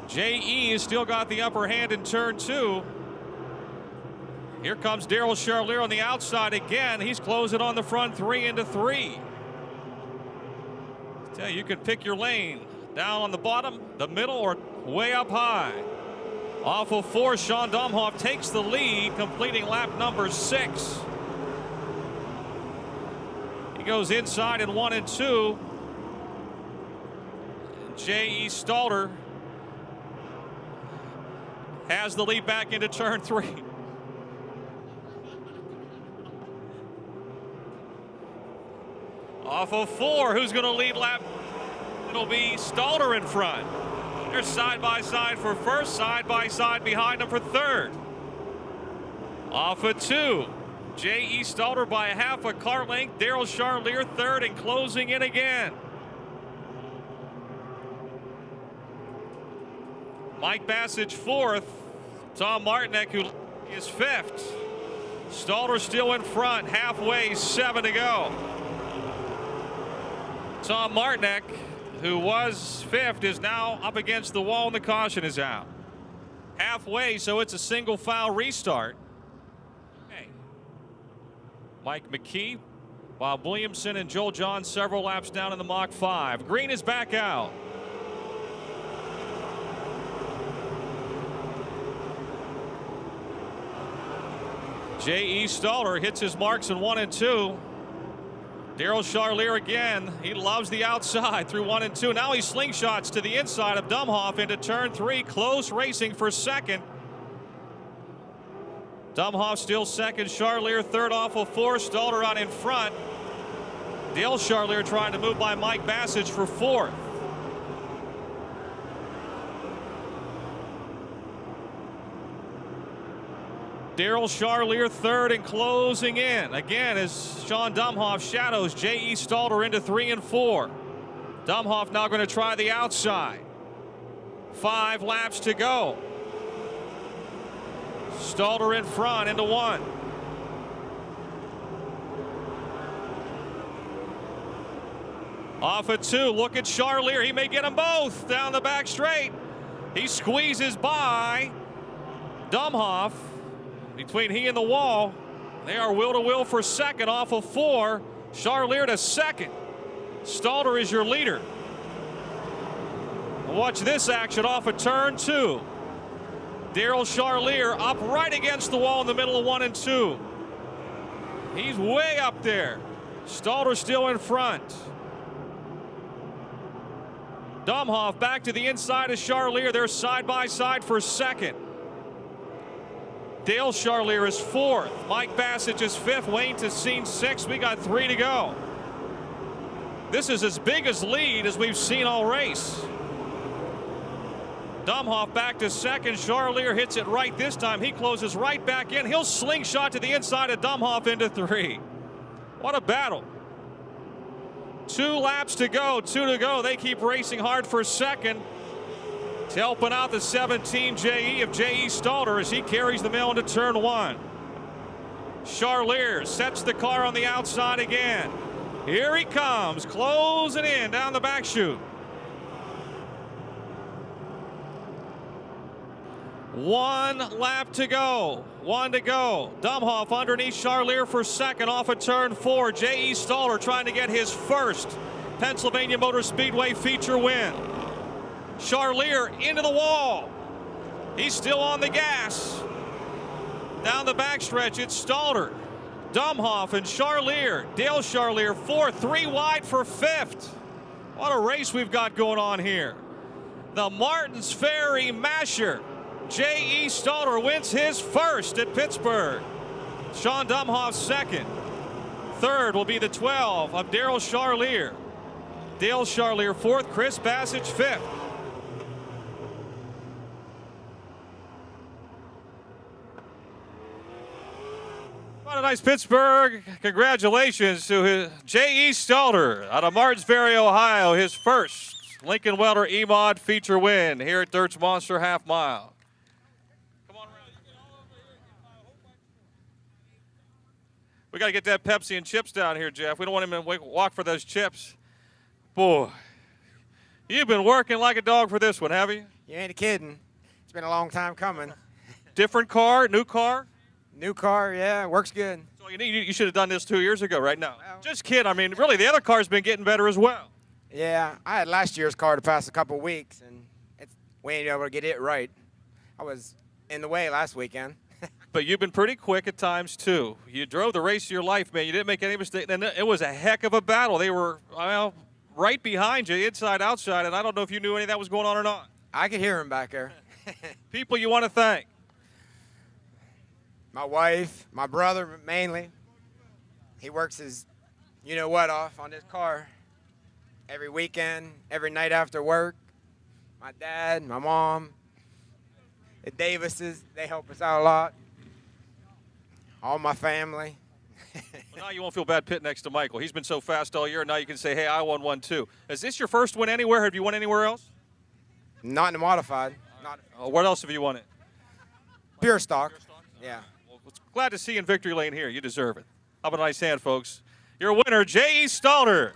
J.E. has still got the upper hand in turn 2. Here comes Daryl Charlier on the outside again. He's closing on the front 3 into 3. Tell you can pick your lane. Down on the bottom, the middle, or way up high. Off of 4, Sean Domhoff takes the lead, completing lap number 6. He goes inside in 1 and 2. J.E. Stalter has the lead back into turn 3. Off of 4, who's going to lead lap? It'll be Stalter in front. They're side by side for first, side by side behind them for third. Off of 2, J.E. Stalter by a half a car length. Daryl Charlier third and closing in again. Mike Bassett fourth. Tom Martinek, who is fifth. Stalter still in front, halfway, 7 to go. Tom Martinek, who was fifth, is now up against the wall and the caution is out. Halfway, so it's a single foul restart. Okay. Mike McKee, Bob Williamson, and Joel John several laps down in the Mach 5. Green is back out. J.E. Stalter hits his marks in 1 and 2. Daryl Charlier again. He loves the outside through 1 and 2. Now he slingshots to the inside of Dumhoff into turn 3. Close racing for second. Dumhoff still second. Charlier third off of 4. Stalter on in front. Dale Charlier trying to move by Mike Bassett for fourth. Daryl Charlier third and closing in. Again, as Sean Dumhoff shadows J.E. Stalter into 3 and 4. Dumhoff now going to try the outside. 5 laps to go. Stalter in front into 1. Off of 2, look at Charlier. He may get them both down the back straight. He squeezes by Dumhoff. Between he and the wall, they are wheel to wheel for second off of 4. Charlier to second. Stalter is your leader. Watch this action off of turn 2. Daryl Charlier up right against the wall in the middle of 1 and 2. He's way up there. Stalter still in front. Dumhoff back to the inside of Charlier. They're side by side for second. Dale Charlier is fourth. Mike Bassett is fifth. Wayne Tessine sixth. We got 3 to go. This is as big a lead as we've seen all race. Dumhoff back to second. Charlier hits it right this time. He closes right back in. He'll slingshot to the inside of Dumhoff into 3. What a battle. 2 laps to go. 2 to go. They keep racing hard for second. It's helping out the 17 J.E. of J.E. Stalter as he carries the mill into turn 1. Charlier sets the car on the outside again. Here he comes, closing in down the back chute. 1 lap to go. 1 to go. Dumhoff underneath Charlier for second off of turn 4. J.E. Stalter trying to get his first Pennsylvania Motor Speedway feature win. Charlier into the wall. He's still on the gas. Down the backstretch, it's Stalter, Dumhoff, and Charlier. Dale Charlier fourth, 3 wide for fifth. What a race we've got going on here. The Martins Ferry Masher. J.E. Stalter wins his first at Pittsburgh. Sean Dumhoff second. Third will be the 12 of Daryl Charlier. Dale Charlier fourth, Chris Bassage fifth. What a nice Pittsburgh. Congratulations to J.E. Stalter out of Martinsbury, Ohio, his first Lincoln Welter E-Mod feature win here at Dirt's Monster Half Mile. Come on around. We got to get that Pepsi and chips down here, Jeff. We don't want him to walk for those chips. Boy, you've been working like a dog for this one, have you? You ain't kidding. It's been a long time coming. Different car, new car? New car, yeah, works good. So you should have done this 2 years ago, right now. Just kidding. I mean, really, the other car's been getting better as well. Yeah, I had last year's car the past couple of weeks, and we ain't able to get it right. I was in the way last weekend. But you've been pretty quick at times, too. You drove the race of your life, man. You didn't make any mistake. And it was a heck of a battle. They were, well, right behind you, inside, outside, and I don't know if you knew any of that was going on or not. I could hear him back there. People you want to thank? My wife, my brother mainly. He works his you-know-what off on this car every weekend, every night after work. My dad, my mom, the Davises, they help us out a lot. All my family. Well, now you won't feel bad pitting next to Michael. He's been so fast all year, and now you can say, hey, I won one too. Is this your first win anywhere? Have you won anywhere else? Not in the modified. Not What else have you won it? pure stock. Yeah. Well, glad to see you in victory lane here. You deserve it. Have a nice hand, folks. Your winner, J.E. Stalter.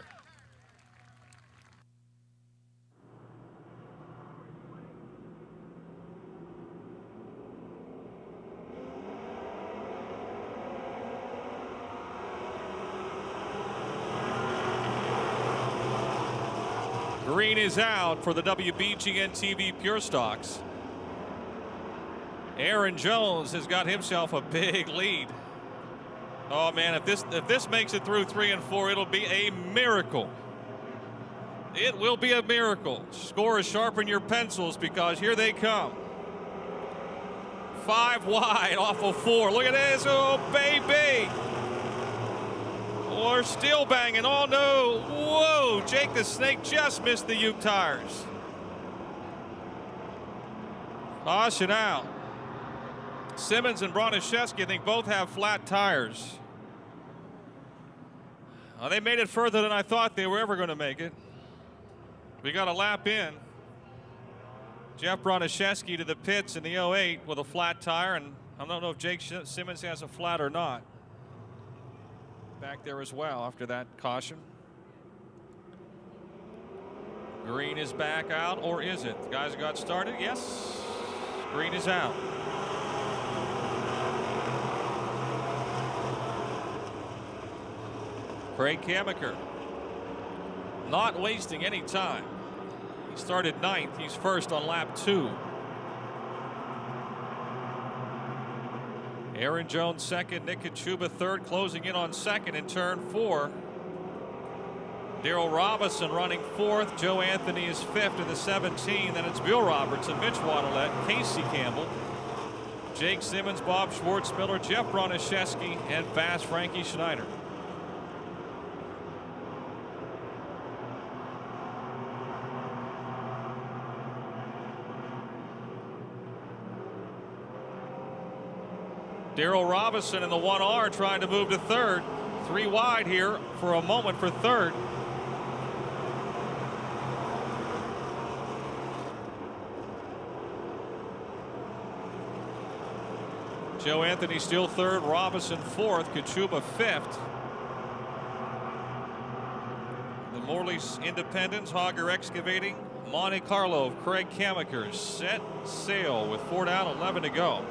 Green is out for the WBGN TV Pure Stocks. Aaron Jones has got himself a big lead. Oh man, if this makes it through 3 and 4, it'll be a miracle. It will be a miracle. Scorers, sharpen your pencils because here they come. 5 wide off of 4. Look at this, oh baby. We're still banging. Oh no, whoa, Jake the Snake just missed the Ute tires. Caution out. Simmons and Broniszewski, I think, both have flat tires. Well, they made it further than I thought they were ever going to make it. We got a lap in. Jeff Broniszewski to the pits in the 08 with a flat tire, and I don't know if Jake Simmons has a flat or not. Back there as well after that caution. Green is back out, or is it? The guys got started, yes. Green is out. Craig Kamiker not wasting any time. He started 9th. He's first on lap 2. Aaron Jones second, Nick Kachuba third, closing in on second in turn 4. Darrell Robinson running 4th. Joe Anthony is 5th in the 17. Then it's Bill Robertson, Mitch Waddellette, Casey Campbell, Jake Simmons, Bob Schwartzmiller, Jeff Broniszewski, and fast Frankie Schneider. Darrell Robinson in the 1R trying to move to 3rd. 3 wide here for a moment for 3rd. Joe Anthony still 3rd, Robinson 4th, Kachuba 5th. The Morley's Independence, Hogger Excavating, Monte Carlo, Craig Kamiker set sail with 4 down, 11 to go.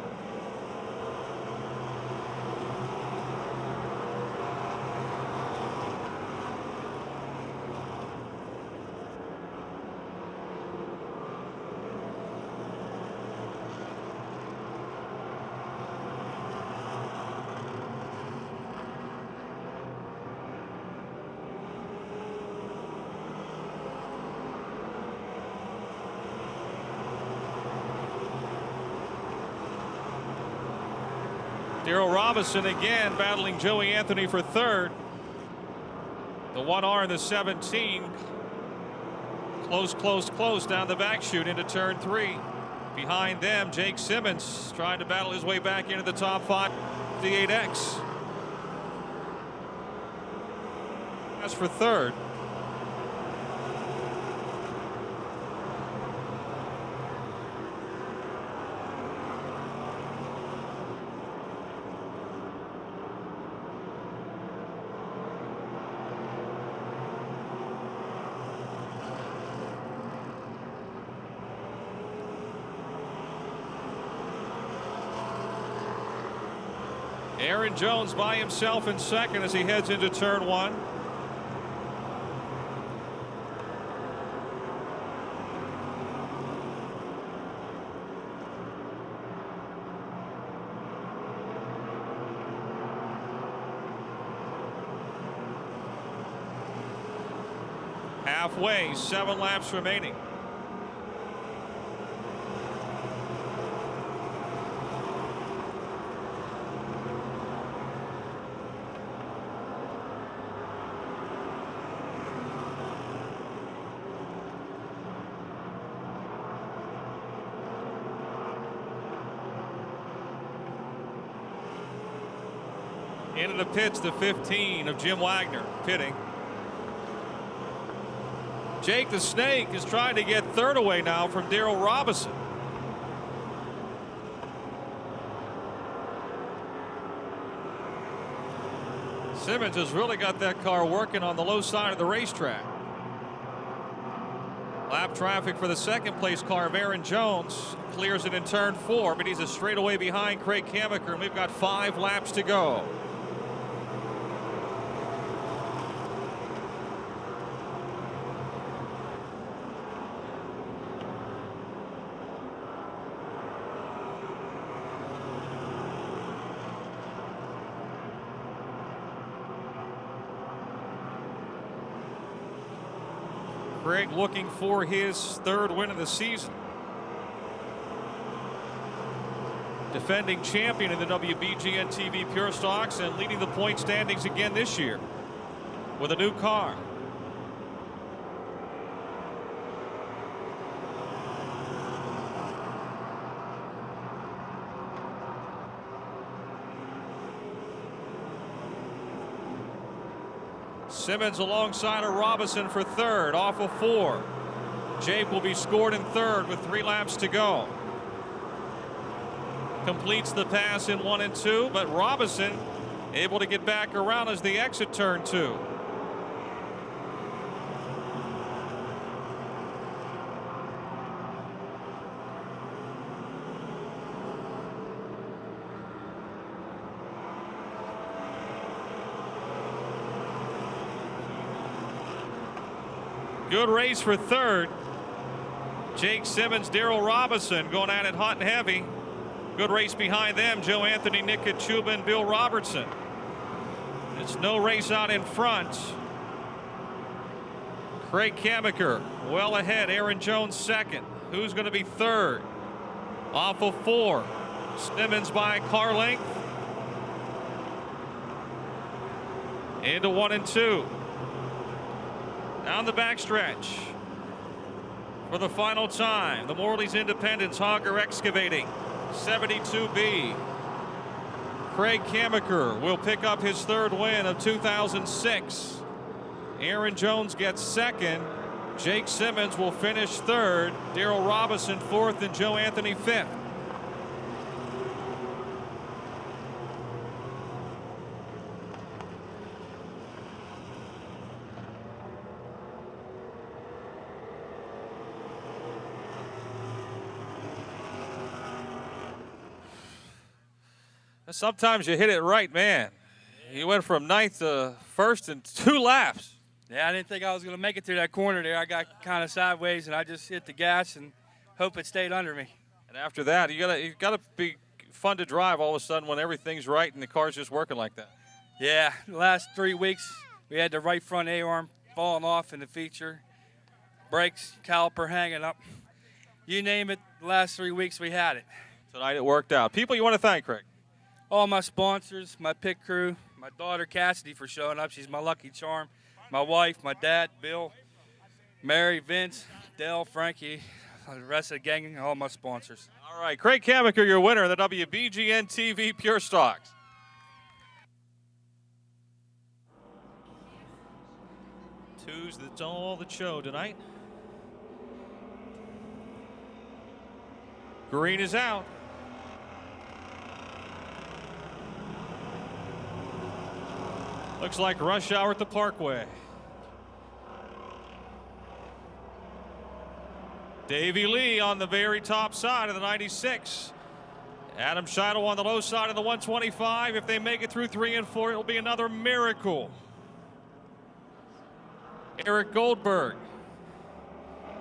Darryl Robinson again battling Joey Anthony for third. The 1R in the 17. Close down the back chute into turn 3. Behind them, Jake Simmons trying to battle his way back into the top 5. The 8X. That's for third. Aaron Jones by himself in second as he heads into turn 1. Halfway, 7 laps remaining. Into the pits, the 15 of Jim Wagner pitting. Jake the Snake is trying to get third away now from Darryl Robinson. Simmons has really got that car working on the low side of the racetrack. Lap traffic for the second place car of Aaron Jones clears it in turn 4, but he's a straightaway behind Craig Kamiker, and we've got 5 laps to go. Craig looking for his 3rd win of the season. Defending champion in the WBGN TV Pure Stocks and leading the point standings again this year with a new car. Simmons alongside of Robinson for third, off of 4. Jake will be scored in third with 3 laps to go. Completes the pass in 1 and 2, but Robinson able to get back around as they exit turn 2. Good race for third. Jake Simmons, Darryl Robinson going at it hot and heavy. Good race behind them, Joe Anthony, Nick Kachuba, and Bill Robertson. It's no race out in front. Craig Kamiker well ahead. Aaron Jones second. Who's going to be third? Off of 4. Simmons by car length. Into 1 and 2. Down the backstretch for the final time. The Morley's Independence, Hogger Excavating, 72B. Craig Kamiker will pick up his 3rd win of 2006. Aaron Jones gets second. Jake Simmons will finish 3rd. Darryl Robinson 4th and Joe Anthony 5th. Sometimes you hit it right, man. You went from 9th to 1st in 2 laps. Yeah, I didn't think I was going to make it through that corner there. I got kind of sideways, and I just hit the gas and hope it stayed under me. And after that, you gotta be fun to drive all of a sudden when everything's right and the car's just working like that. Yeah, the last 3 weeks we had the right front A-arm falling off in the feature, brakes, caliper hanging up. You name it, the last 3 weeks we had it. Tonight it worked out. People you want to thank, Craig? all my sponsors, my pit crew, my daughter Cassidy for showing up. She's my lucky charm. My wife, my dad, Bill, Mary, Vince, Dale, Frankie, the rest of the gang, all my sponsors. All right, Craig Kamiker, your winner of the WBGN TV Pure Stocks. Two's that's all the show tonight. Green is out. Looks like rush hour at the Parkway. Davey Lee on the very top side of the 96. Adam Scheidel on the low side of the 125. If they make it through 3 and 4, it'll be another miracle. Eric Goldberg,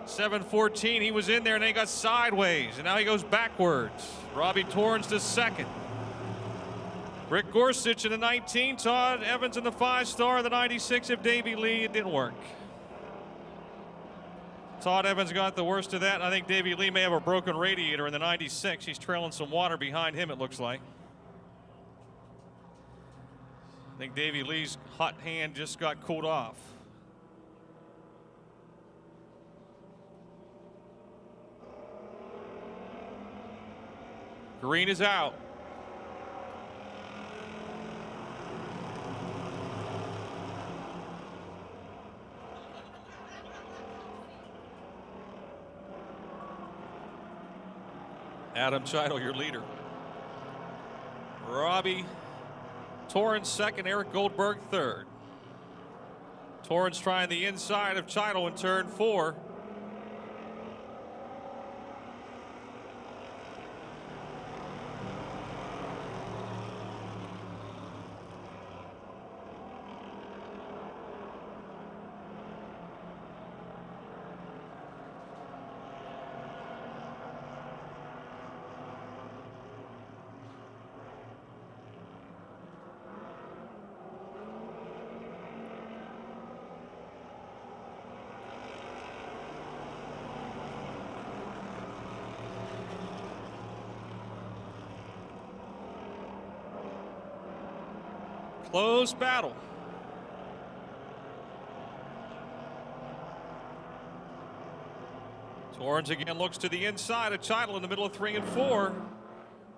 7:14. He was in there and they got sideways, and now he goes backwards. Robbie Torrens to second. Rick Gorsuch in the 19. Todd Evans in the 5-star. The 96 of Davey Lee. It didn't work. Todd Evans got the worst of that. I think Davey Lee may have a broken radiator in the 96. He's trailing some water behind him, it looks like. I think Davey Lee's hot hand just got cooled off. Green is out. Adam Scheidel, your leader. Robbie Torrens second, Eric Goldberg third. Torrens trying the inside of Scheidel in turn 4. Close battle. Torrens again looks to the inside of Scheidel in the middle of 3 and 4.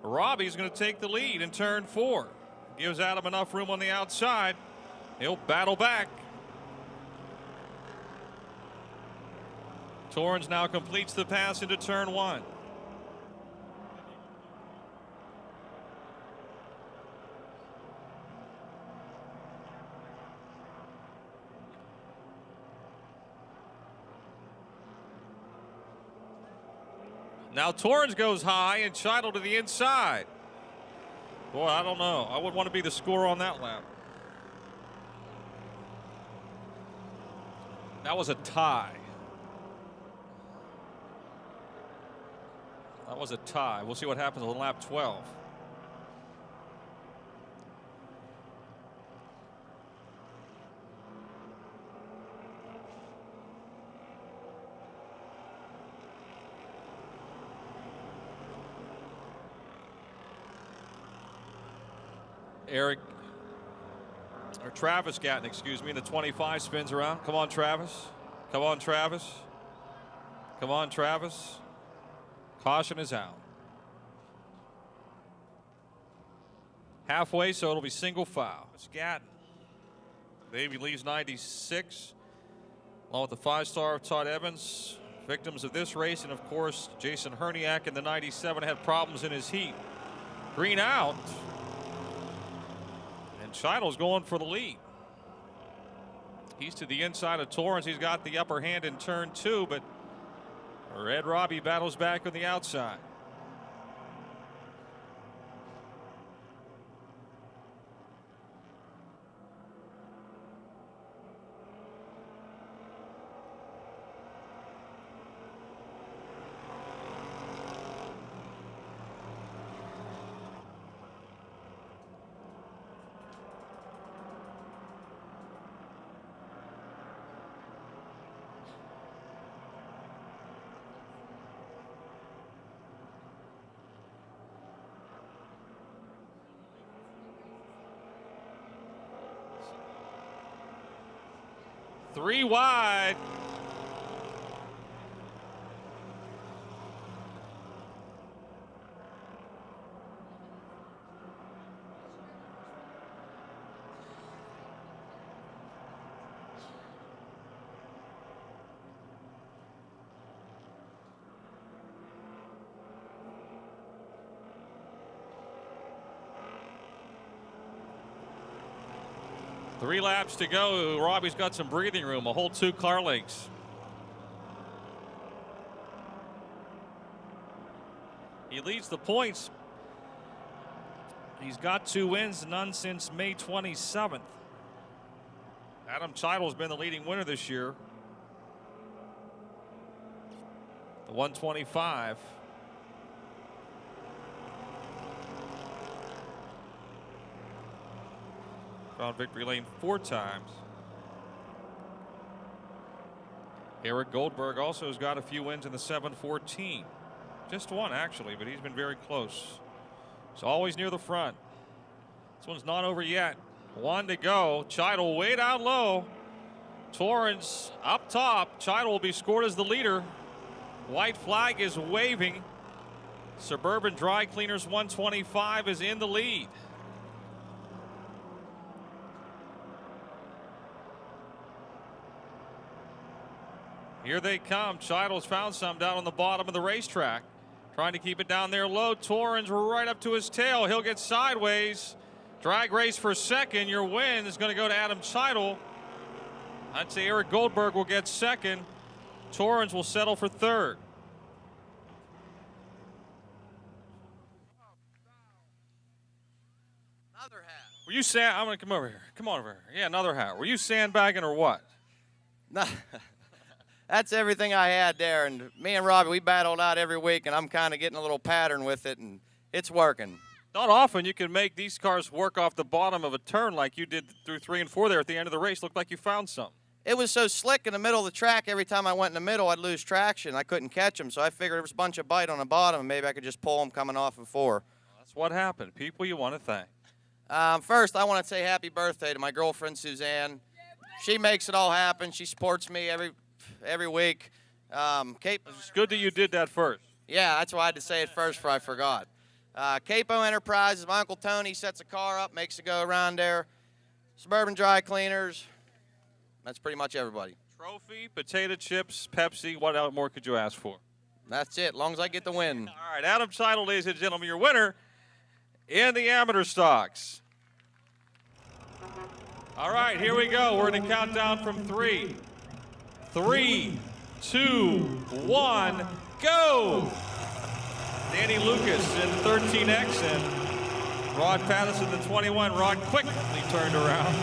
Robbie's going to take the lead in turn 4. Gives Adam enough room on the outside. He'll battle back. Torrens now completes the pass into turn 1. Now Torrens goes high and Scheidel to the inside. Boy, I don't know. I would want to be the scorer on that lap. That was a tie. That was a tie. We'll see what happens on lap 12. Travis Gatton, excuse me, in the 25 spins around. Come on, Travis. Come on, Travis. Come on, Travis. Caution is out. Halfway, so it'll be single foul. It's Gatton. Davey Lee's 96, along with the 5-star of Todd Evans. Victims of this race, and of course, Jason Herniak in the 97 had problems in his heat. Green out. Scheidel's going for the lead. He's to the inside of Torrens. He's got the upper hand in turn 2, but Red Robbie battles back on the outside. 3 wide. Three laps to go. Robbie's got some breathing room, a whole 2 car lengths. He leads the points. He's got 2 wins, none since May 27th. Adam Chidle's been the leading winner this year. The 125. Found victory lane 4 times. Eric Goldberg also has got a few wins in the 714. Just 1 actually, but he's been very close. He's always near the front. This one's not over yet. 1 to go. Chidle way down low. Torrance up top. Chidle will be scored as the leader. White flag is waving. Suburban Dry Cleaners 125 is in the lead. Here they come. Chidle's found some down on the bottom of the racetrack. Trying to keep it down there low. Torrens right up to his tail. He'll get sideways. Drag race for second. Your win is going to go to Adam Chidle. I'd say Eric Goldberg will get second. Torrens will settle for third. Another hat. Were you I'm going to come over here. Come on over here. Yeah, another hat. Were you sandbagging or what? No. That's everything I had there, and me and Robbie, we battled out every week, and I'm kind of getting a little pattern with it, and it's working. Not often you can make these cars work off the bottom of a turn like you did through 3 and 4 there at the end of the race. Looked like you found something. It was so slick in the middle of the track, every time I went in the middle, I'd lose traction. I couldn't catch them, so I figured there was a bunch of bite on the bottom, and maybe I could just pull them coming off of 4. That's what happened. People you want to thank. First, I want to say happy birthday to my girlfriend, Suzanne. She makes it all happen. She supports me every week. Cape. It's good that you did that first. Yeah, that's why I had to say it first before I forgot. Capo Enterprises, my Uncle Tony sets a car up, makes it go around there. Suburban Dry Cleaners. That's pretty much everybody. Trophy, potato chips, Pepsi. What else more could you ask for? That's it, as long as I get the win. All right, Adam Chidle, ladies and gentlemen, your winner in the amateur stocks. All right, here we go. We're going to count down from 3. 3, 2, 1, go! Danny Lucas in 13X and Rod Patterson the 21. Rod quickly turned around.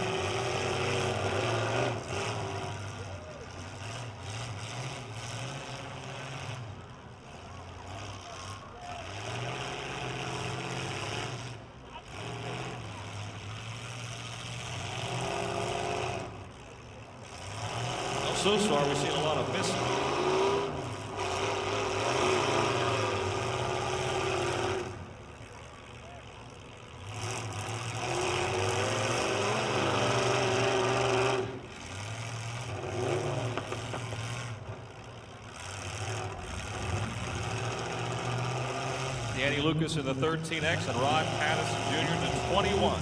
So far, we've seen a lot of missing. Danny Lucas in the 13X and Rod Patterson Jr. in the 21.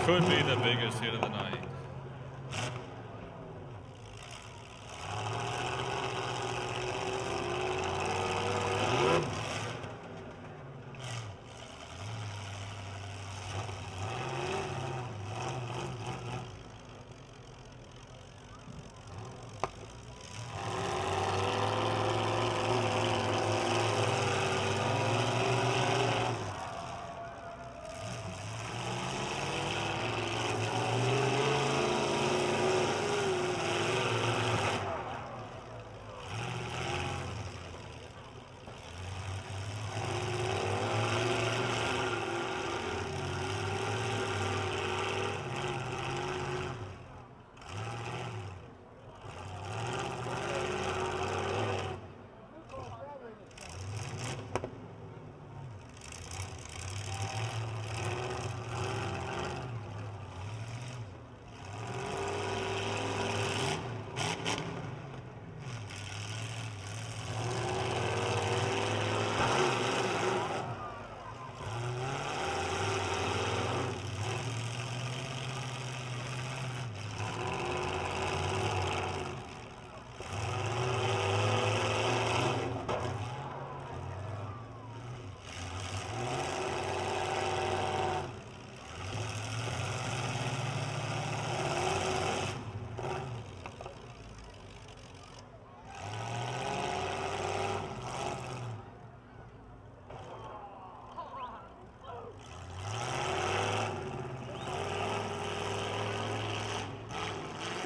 Could be the biggest hit of the night.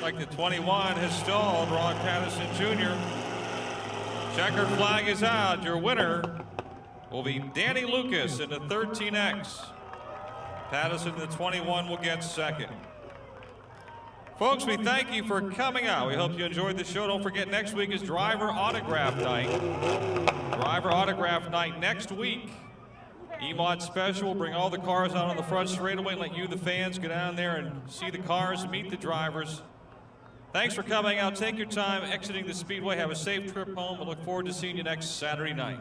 Like the 21 has stalled, Ron Patterson Jr. Checkered flag is out. Your winner will be Danny Lucas in the 13X. Patterson in the 21 will get second. Folks, we thank you for coming out. We hope you enjoyed the show. Don't forget, next week is Driver Autograph Night. Driver Autograph Night next week. E-Mod Special will bring all the cars out on the front straightaway and let you, the fans, go down there and see the cars, meet the drivers. Thanks for coming out. Take your time exiting the Speedway. Have a safe trip home. We look forward to seeing you next Saturday night.